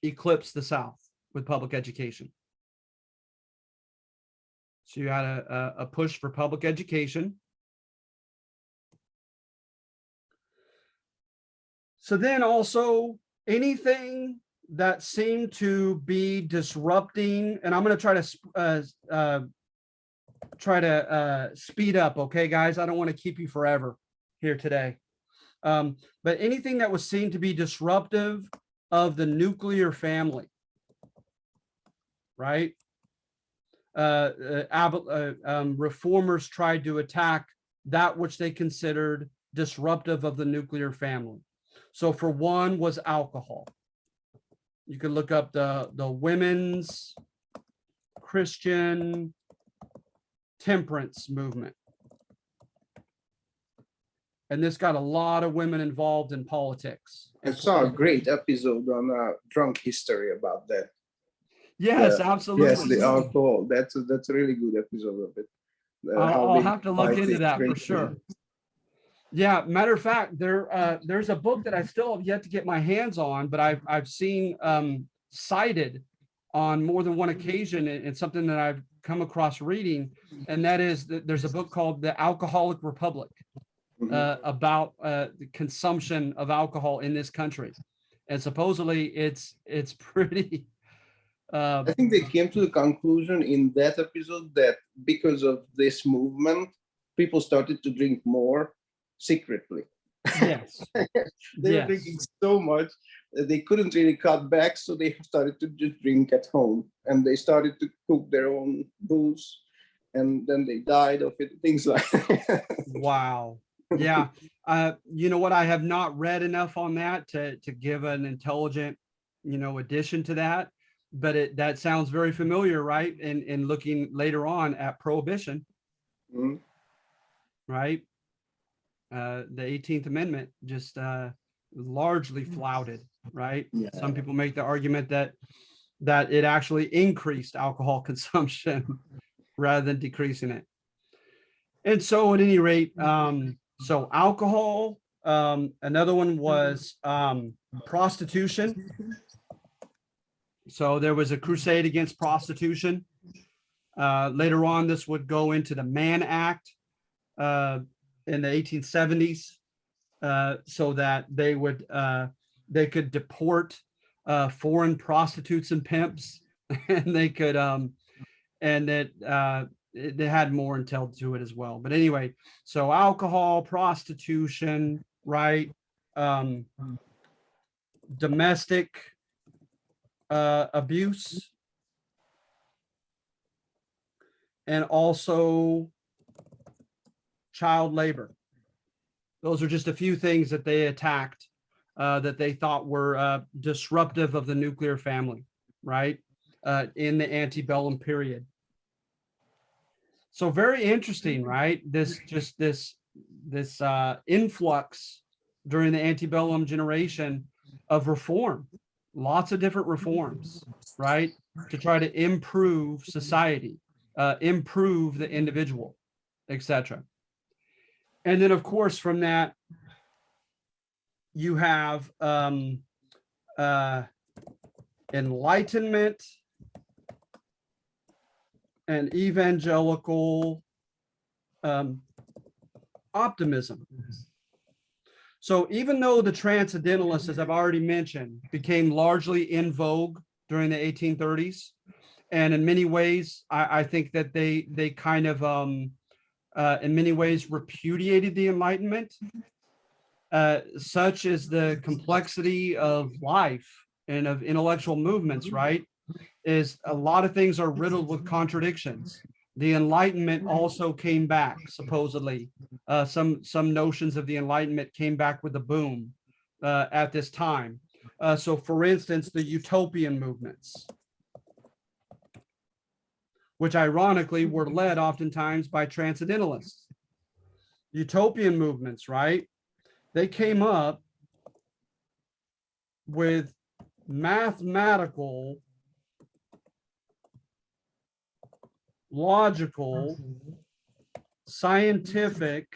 eclipsed the South with public education. So you had a push for public education. So then also anything that seemed to be disrupting, and I'm going to try to speed up. Okay, guys, I don't want to keep you forever here today. But anything that was seen to be disruptive of the nuclear family, right? Reformers tried to attack that which they considered disruptive of the nuclear family. So for one was alcohol. You can look up the women's Christian temperance movement. And this got a lot of women involved in politics. I saw a great episode on Drunk History about that. Yes, absolutely. Yes, the alcohol. That's a really good episode of it. I'll have to look into that for sure. Yeah, matter of fact, there's a book that I still have yet to get my hands on, but I've seen cited on more than one occasion. It's something that I've come across reading, and that is that there's a book called The Alcoholic Republic about the consumption of alcohol in this country, and supposedly it's pretty. I think they came to the conclusion in that episode that because of this movement, people started to drink more secretly. Yes. They were drinking so much that they couldn't really cut back, so they started to just drink at home, and they started to cook their own booze, and then they died of it, things like that. Wow. Yeah. You know what? I have not read enough on that to give an intelligent, addition to that. But that sounds very familiar, right? And looking later on at prohibition, right? The 18th Amendment just largely flouted, right? Yeah. Some people make the argument that it actually increased alcohol consumption rather than decreasing it. And so at any rate, so alcohol, another one was prostitution. So there was a crusade against prostitution. Later on, this would go into the Mann Act in the 1870s, so that they could deport foreign prostitutes and pimps, and they could and that they had more intel to it as well. But anyway, so alcohol, prostitution, right? Domestic abuse, and also child labor. Those are just a few things that they attacked that they thought were disruptive of the nuclear family, right? In the antebellum period. So very interesting, right? This influx during the antebellum generation of reform, lots of different reforms, right, to try to improve society, improve the individual, etc. And then, of course, from that, you have uh, enlightenment and evangelical optimism. So even though the transcendentalists, as I've already mentioned, became largely in vogue during the 1830s, and in many ways, I think that they kind of in many ways repudiated the Enlightenment, such is the complexity of life and of intellectual movements, right? Is a lot of things are riddled with contradictions. The Enlightenment also came back, supposedly. Some notions of the Enlightenment came back with a boom at this time. So, for instance, the utopian movements, which ironically were led oftentimes by transcendentalists. Utopian movements, right? They came up with mathematical, logical, scientific,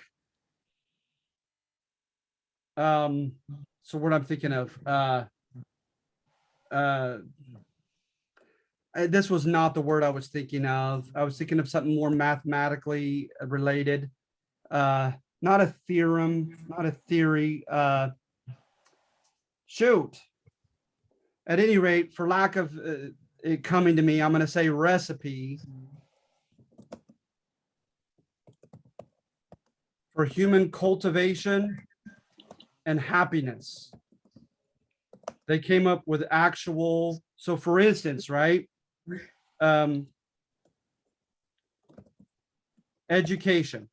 so what I'm thinking of, uh, this was not the word I was thinking of. I was thinking of something more mathematically related. Not a theorem, not a theory. Shoot. At any rate, for lack of it coming to me, I'm going to say recipe for human cultivation and happiness. They came up with actual, so for instance, right? Education.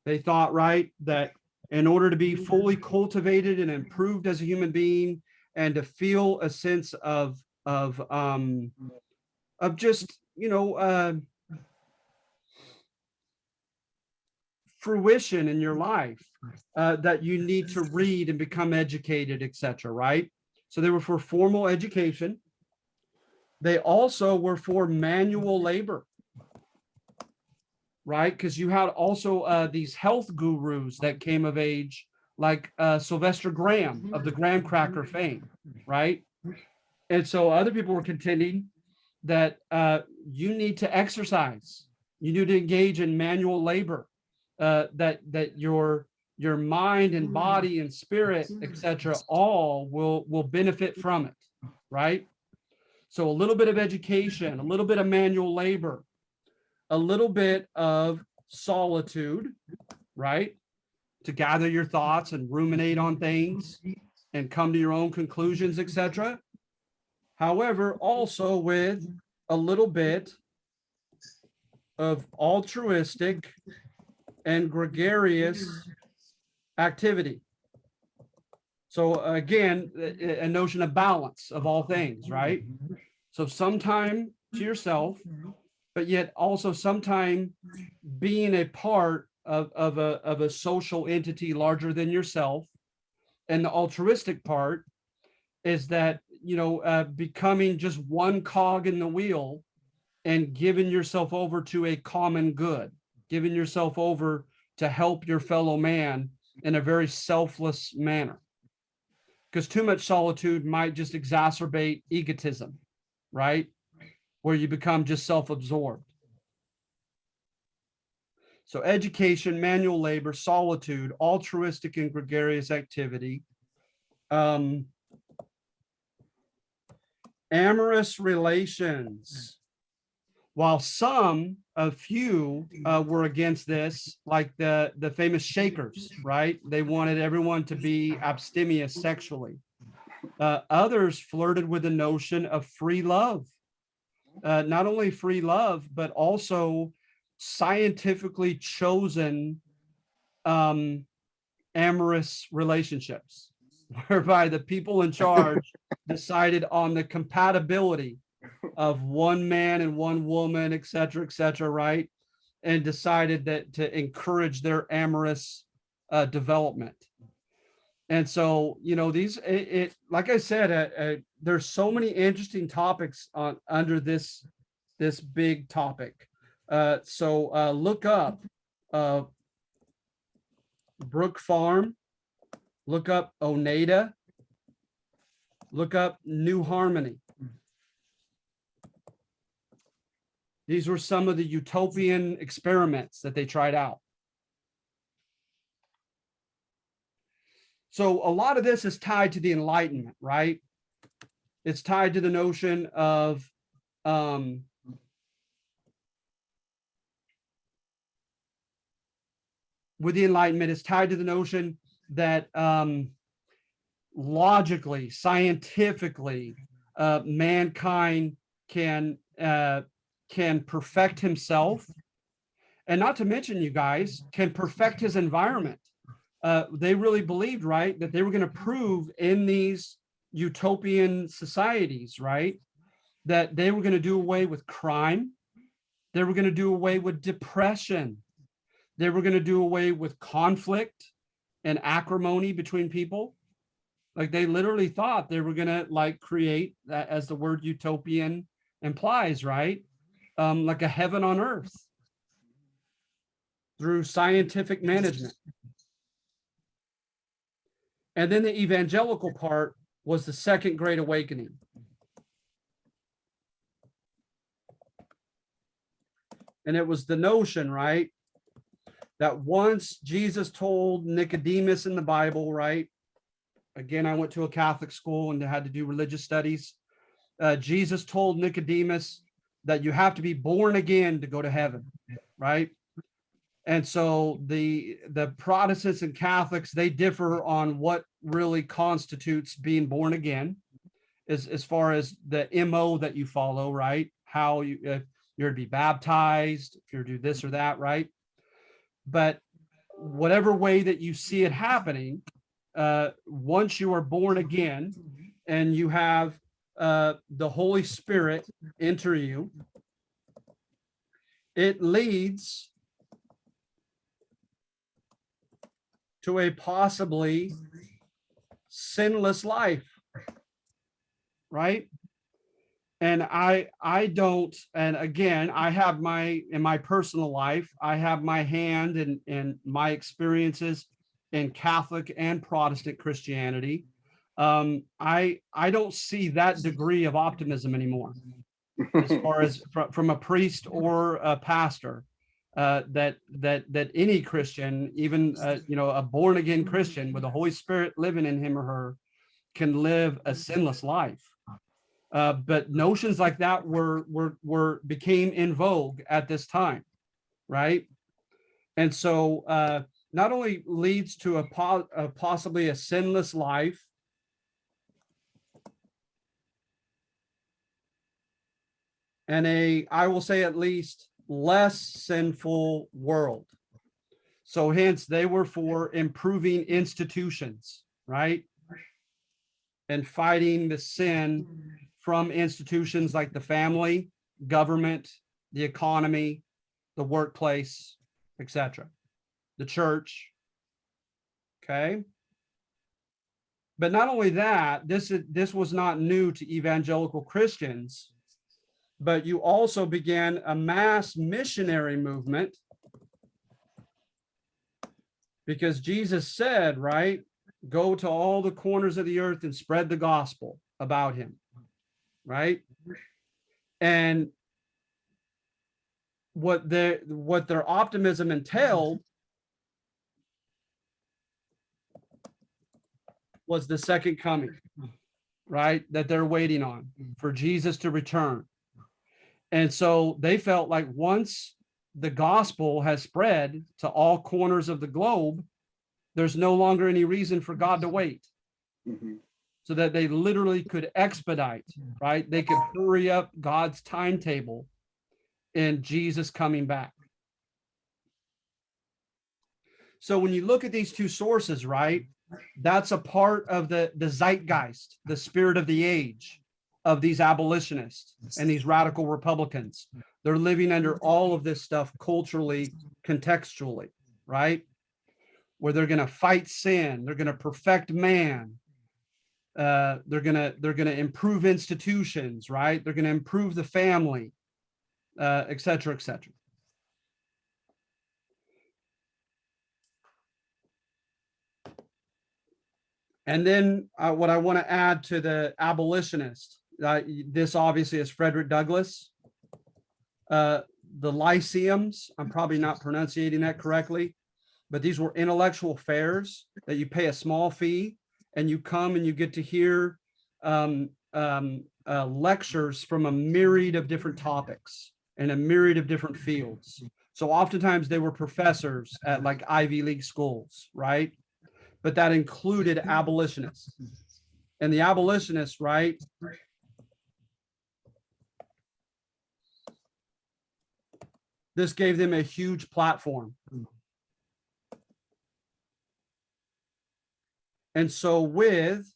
They thought, right, that in order to be fully cultivated and improved as a human being, and to feel a sense of just, you know, fruition in your life, that you need to read and become educated, etc. Right? So they were for formal education. They also were for manual labor, right? Because you had also these health gurus that came of age, like Sylvester Graham of the graham cracker fame, right? And so other people were contending that you need to exercise, you need to engage in manual labor, that your mind and body and spirit, etc., all will benefit from it, right? So a little bit of education, a little bit of manual labor, a little bit of solitude, right? To gather your thoughts and ruminate on things and come to your own conclusions, etc. However, also with a little bit of altruistic and gregarious activity. So again, a notion of balance of all things, right? So sometime to yourself, but yet also sometime being a part of a social entity larger than yourself. And the altruistic part is that, you know, becoming just one cog in the wheel and giving yourself over to a common good, giving yourself over to help your fellow man in a very selfless manner. Because too much solitude might just exacerbate egotism, right? Where you become just self-absorbed. So education, manual labor, solitude, altruistic and gregarious activity, amorous relations. While a few were against this, like the famous Shakers, right? They wanted everyone to be abstemious sexually. Others flirted with the notion of free love. Not only free love, but also scientifically chosen amorous relationships, whereby the people in charge decided on the compatibility of one man and one woman, et cetera, right? And decided that to encourage their amorous development. And so, like I said, there's so many interesting topics under this big topic. So look up uh, Brook Farm, look up Oneida, look up New Harmony. These were some of the utopian experiments that they tried out. So a lot of this is tied to the Enlightenment, right? It's tied to the notion of with the Enlightenment, it's tied to the notion that logically, scientifically, mankind can perfect himself, and not to mention, you guys, can perfect his environment. They really believed, right, that they were going to prove in these utopian societies, right, that they were going to do away with crime. They were going to do away with depression. They were going to do away with conflict and acrimony between people. Like they literally thought they were going to like create, as the word utopian implies, right, like a heaven on earth through scientific management. And then the evangelical part was the Second Great Awakening. And it was the notion, right, that once Jesus told Nicodemus in the Bible, right, again, I went to a Catholic school and had to do religious studies. Jesus told Nicodemus that you have to be born again to go to heaven, right? And so the Protestants and Catholics, they differ on what really constitutes being born again, as far as the MO that you follow, right? How if you're to be baptized, if you're to do this or that, right? But whatever way that you see it happening, once you are born again and you have the Holy Spirit enter you, it leads to a possibly sinless life, right? And I don't, and again, I have in my personal life, I have my hand in my experiences in Catholic and Protestant Christianity. I don't see that degree of optimism anymore, as far as from a priest or a pastor. That any Christian, even a born again Christian with the Holy Spirit living in him or her, can live a sinless life. But notions like that became in vogue at this time, right? And so not only leads to possibly a sinless life, and I will say at least less sinful world. So hence they were for improving institutions, right? And fighting the sin from institutions like the family, government, the economy, the workplace, etc., the church. Okay. But not only that, this was not new to evangelical Christians, but you also began a mass missionary movement, because Jesus said, right, go to all the corners of the earth and spread the gospel about him, right? And what their optimism entailed was the second coming, right? That they're waiting on for Jesus to return. And so they felt like once the gospel has spread to all corners of the globe, there's no longer any reason for God to wait. Mm-hmm. So that they literally could expedite, right? They could hurry up God's timetable in Jesus coming back. So when you look at these two sources, right, that's a part of the zeitgeist, the spirit of the age of these abolitionists and these radical Republicans. They're living under all of this stuff culturally, contextually, right? where they're going to fight sin, they're going to perfect man, they're gonna improve institutions, right? They're going to improve the family, et cetera, et cetera. And then what I want to add to the abolitionist, this obviously is Frederick Douglass. The lyceums, I'm probably not pronouncing that correctly, but these were intellectual fairs that you pay a small fee and you come and you get to hear lectures from a myriad of different topics and a myriad of different fields. So oftentimes they were professors at like Ivy League schools, right? But that included abolitionists. And the abolitionists, right? This gave them a huge platform. And so with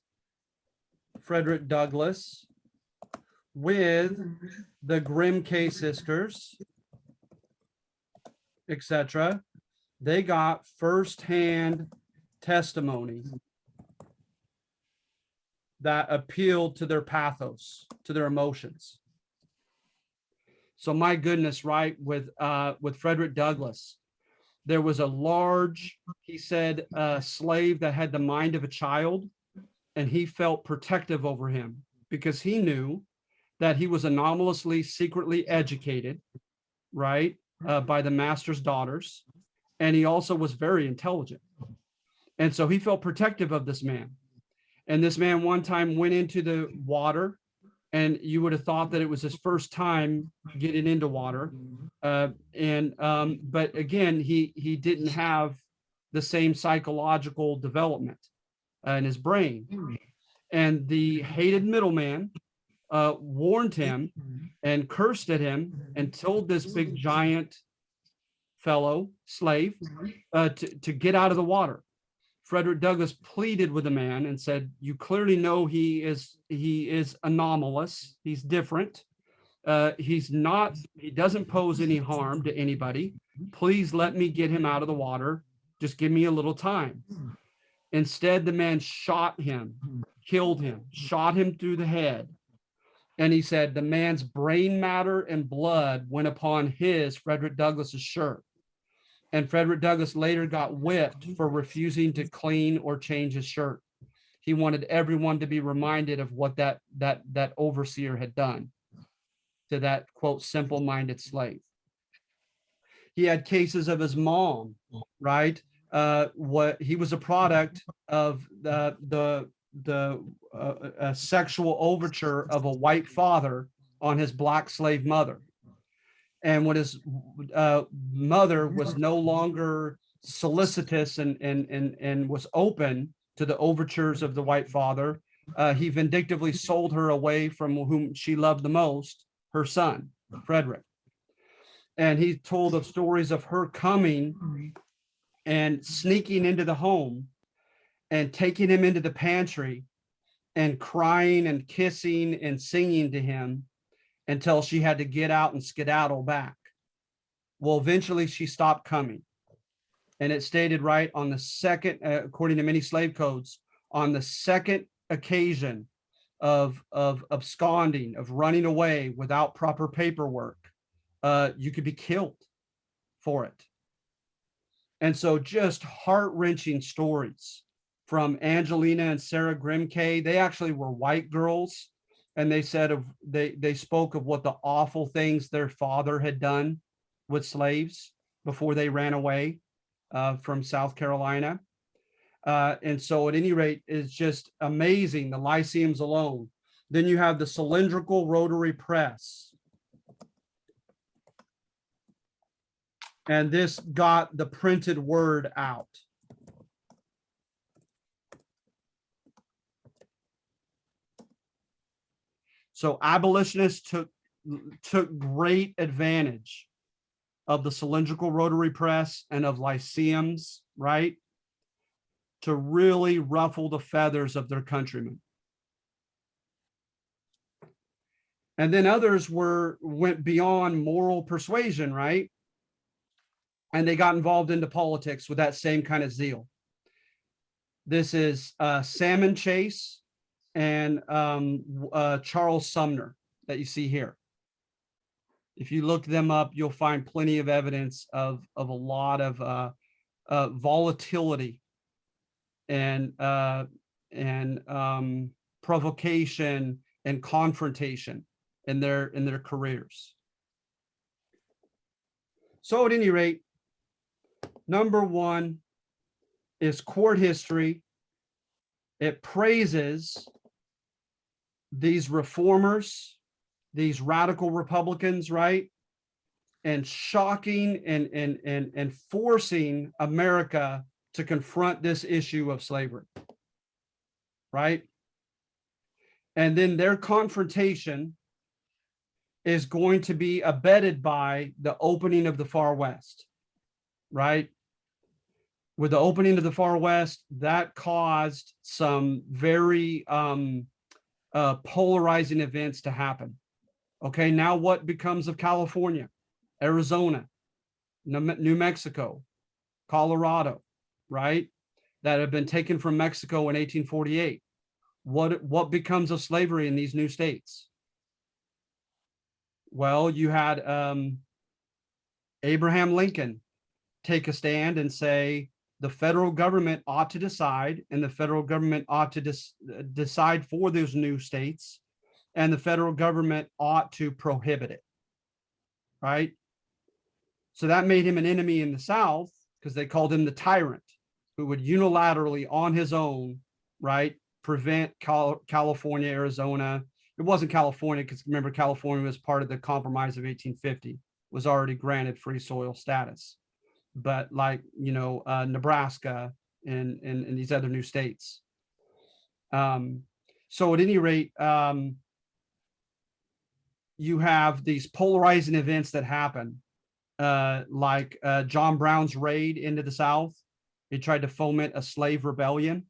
Frederick Douglass, with the Grimke sisters, etc., they got firsthand testimony that appealed to their pathos, to their emotions. So my goodness, right, with Frederick Douglass, there was a large, he said, slave that had the mind of a child, and he felt protective over him because he knew that he was anomalously secretly educated, right, by the master's daughters, and he also was very intelligent. And so he felt protective of this man. And this man one time went into the water, and you would have thought that it was his first time getting into water. But again, he didn't have the same psychological development in his brain. And the hated middleman warned him and cursed at him and told this big giant fellow slave to get out of the water. Frederick Douglass pleaded with the man and said, "You clearly know he is anomalous. He's different. He doesn't pose any harm to anybody. Please let me get him out of the water. Just give me a little time." Instead, the man shot him, killed him, shot him through the head. And he said the man's brain matter and blood went upon Frederick Douglass's shirt. And Frederick Douglass later got whipped for refusing to clean or change his shirt. He wanted everyone to be reminded of what that overseer had done to that, quote, simple-minded slave. He had cases of his mom, right? He was a product of the sexual overture of a white father on his black slave mother. And when his mother was no longer solicitous and was open to the overtures of the white father, he vindictively sold her away from whom she loved the most, her son, Frederick. And he told of stories of her coming and sneaking into the home and taking him into the pantry and crying and kissing and singing to him until she had to get out and skedaddle back. Well, eventually she stopped coming. And it stated right on the second, according to many slave codes, on the second occasion of absconding, of running away without proper paperwork, you could be killed for it. And so just heart-wrenching stories from Angelina and Sarah Grimke. They actually were white girls. And they said they spoke of what the awful things their father had done with slaves before they ran away from South Carolina. And so at any rate, it's just amazing, the lyceums alone. Then you have the cylindrical rotary press. And this got the printed word out. So abolitionists took great advantage of the cylindrical rotary press and of lyceums, right, to really ruffle the feathers of their countrymen. And then others went beyond moral persuasion, right? And they got involved into politics with that same kind of zeal. This is Salmon Chase and Charles Sumner that you see here. If you look them up, you'll find plenty of evidence of a lot of volatility and provocation and confrontation in their careers. So at any rate, number one is court history. It praises these reformers, these radical Republicans, right? And shocking and forcing America to confront this issue of slavery, right? And then their confrontation is going to be abetted by the opening of the Far West, right? With the opening of the Far West, that caused some very polarizing events to happen. Okay, now what becomes of California, Arizona, New Mexico, Colorado, right? That have been taken from Mexico in 1848. What becomes of slavery in these new states? Well, you had Abraham Lincoln take a stand and say the federal government ought to decide, and the federal government ought to decide for those new states, and the federal government ought to prohibit it, right? So that made him an enemy in the South because they called him the tyrant who would unilaterally on his own, right, prevent California, Arizona. It wasn't California because remember, California was part of the Compromise of 1850, was already granted free soil status. But like, Nebraska and these other new states. So at any rate, you have these polarizing events that happen, like John Brown's raid into the South. He tried to foment a slave rebellion.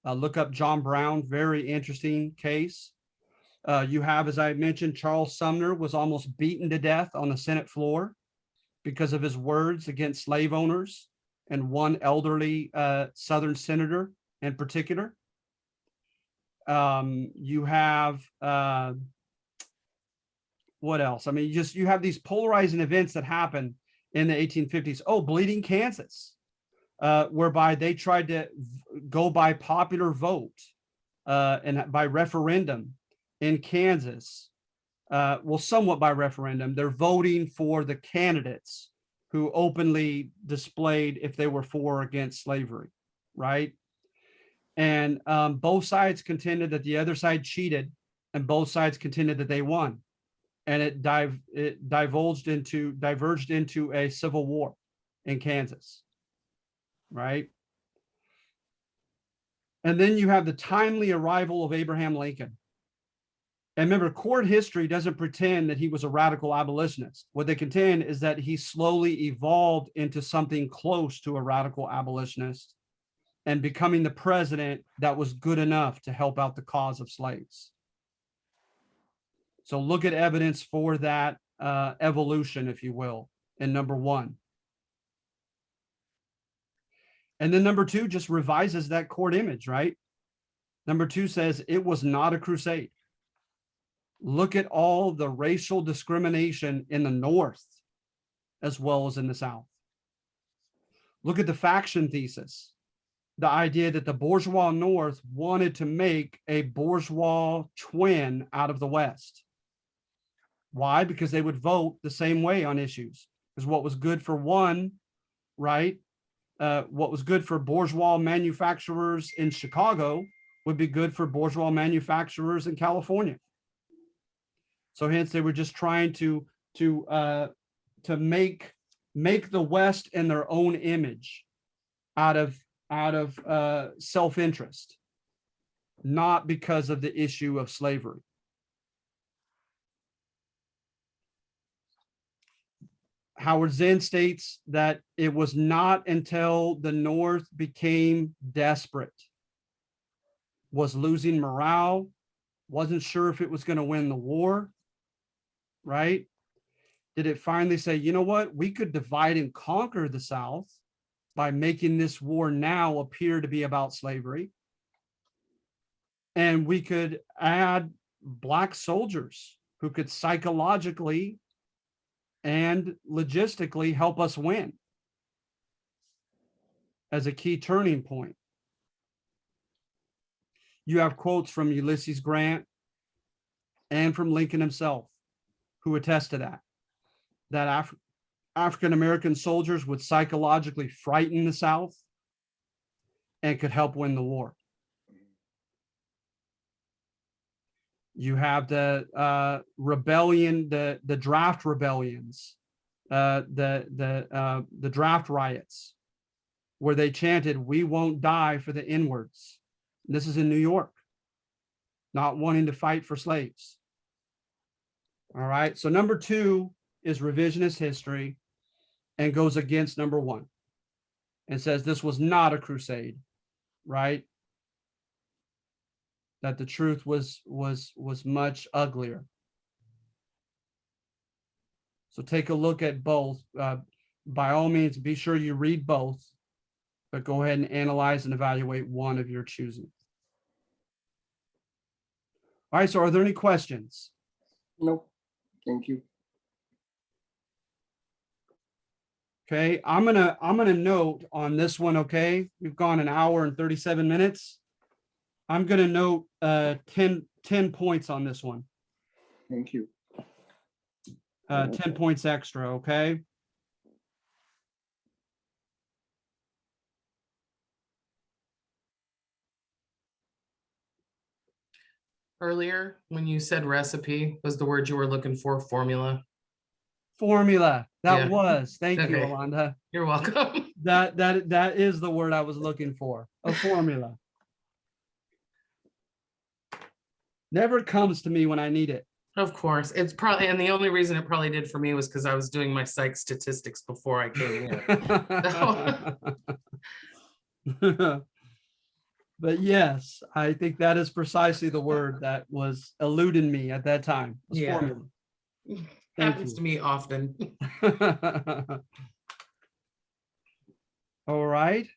Look up John Brown, very interesting case. You have, as I mentioned, Charles Sumner was almost beaten to death on the Senate floor because of his words against slave owners and one elderly Southern senator in particular. You have, what else? I mean, you have these polarizing events that happen in the 1850s. Oh, Bleeding Kansas, whereby they tried to go by popular vote and by referendum in Kansas. Well, somewhat by referendum. They're voting for the candidates who openly displayed if they were for or against slavery, right? And both sides contended that the other side cheated, and both sides contended that they won. And it diverged into a civil war in Kansas, right? And then you have the timely arrival of Abraham Lincoln. And remember, court history doesn't pretend that he was a radical abolitionist. What they contend is that he slowly evolved into something close to a radical abolitionist and becoming the president that was good enough to help out the cause of slaves. So look at evidence for that evolution, if you will, in number one. And then number two just revises that court image, right? Number two says it was not a crusade. Look at all the racial discrimination in the North as well as in the South. Look at the faction thesis, the idea that the bourgeois North wanted to make a bourgeois twin out of the West. Why? Because they would vote the same way on issues. Because what was good for one, right? What was good for bourgeois manufacturers in Chicago would be good for bourgeois manufacturers in California. So hence they were just trying to make the West in their own image out of self-interest, not because of the issue of slavery. Howard Zinn states that it was not until the North became desperate, was losing morale, wasn't sure if it was going to win the war, right? Did it finally say, you know what, we could divide and conquer the South, by making this war now appear to be about slavery. And we could add Black soldiers who could psychologically and logistically help us win as a key turning point. You have quotes from Ulysses Grant and from Lincoln himself who attest to that African-American soldiers would psychologically frighten the South and could help win the war. You have the rebellion, the draft rebellions, the draft riots, where they chanted, "We won't die for the N-words." This is in New York, not wanting to fight for slaves. All right. So number 2 is revisionist history and goes against number 1 and says this was not a crusade, right? That the truth was much uglier. So take a look at both. By all means, be sure you read both, but go ahead and analyze and evaluate one of your choosing. All right, so are there any questions? No, thank you. Okay, I'm gonna note on this one, okay? We've gone an hour and 37 minutes. I'm gonna note 10 points on this one. Thank you. 10 points extra, okay? Earlier, when you said recipe, was the word you were looking for formula? Formula. That Yeah. was. Thank you, Okay. Alonda. You're welcome. That is the word I was looking for. A formula. Never comes to me when I need it. Of course. It's probably, and the only reason it probably did for me was because I was doing my psych statistics before I came here. But yes, I think that is precisely the word that was eluding me at that time. Was Yeah. formula. Happens you. to me often. All right.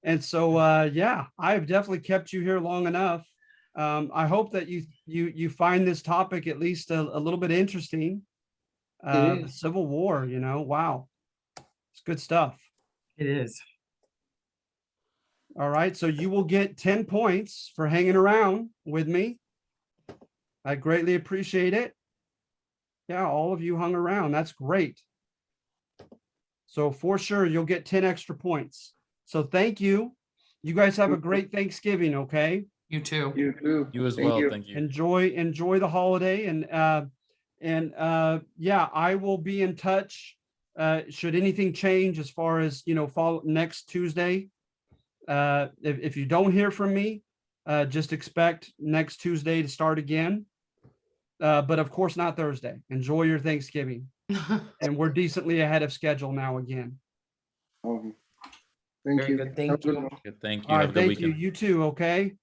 And so yeah, I've definitely kept you here long enough. I hope that you find this topic at least a little bit interesting. The Civil War, you know, wow. It's good stuff. It is. All right, so you will get 10 points for hanging around with me. I greatly appreciate it. Yeah, all of you hung around. That's great. So for sure, you'll get 10 extra points. So thank you. You guys have a great Thanksgiving, okay? You too. You too. You as well. Thank you. Enjoy the holiday, and yeah, I will be in touch. Should anything change as far as, you know, fall next Tuesday. If you don't hear from me, just expect next Tuesday to start again. But of course not Thursday. Enjoy your Thanksgiving. And we're decently ahead of schedule now again. Thank Very you. good. Thank Have a good you. one. Good, thank you. All Have right, a good thank you. weekend. You too, okay?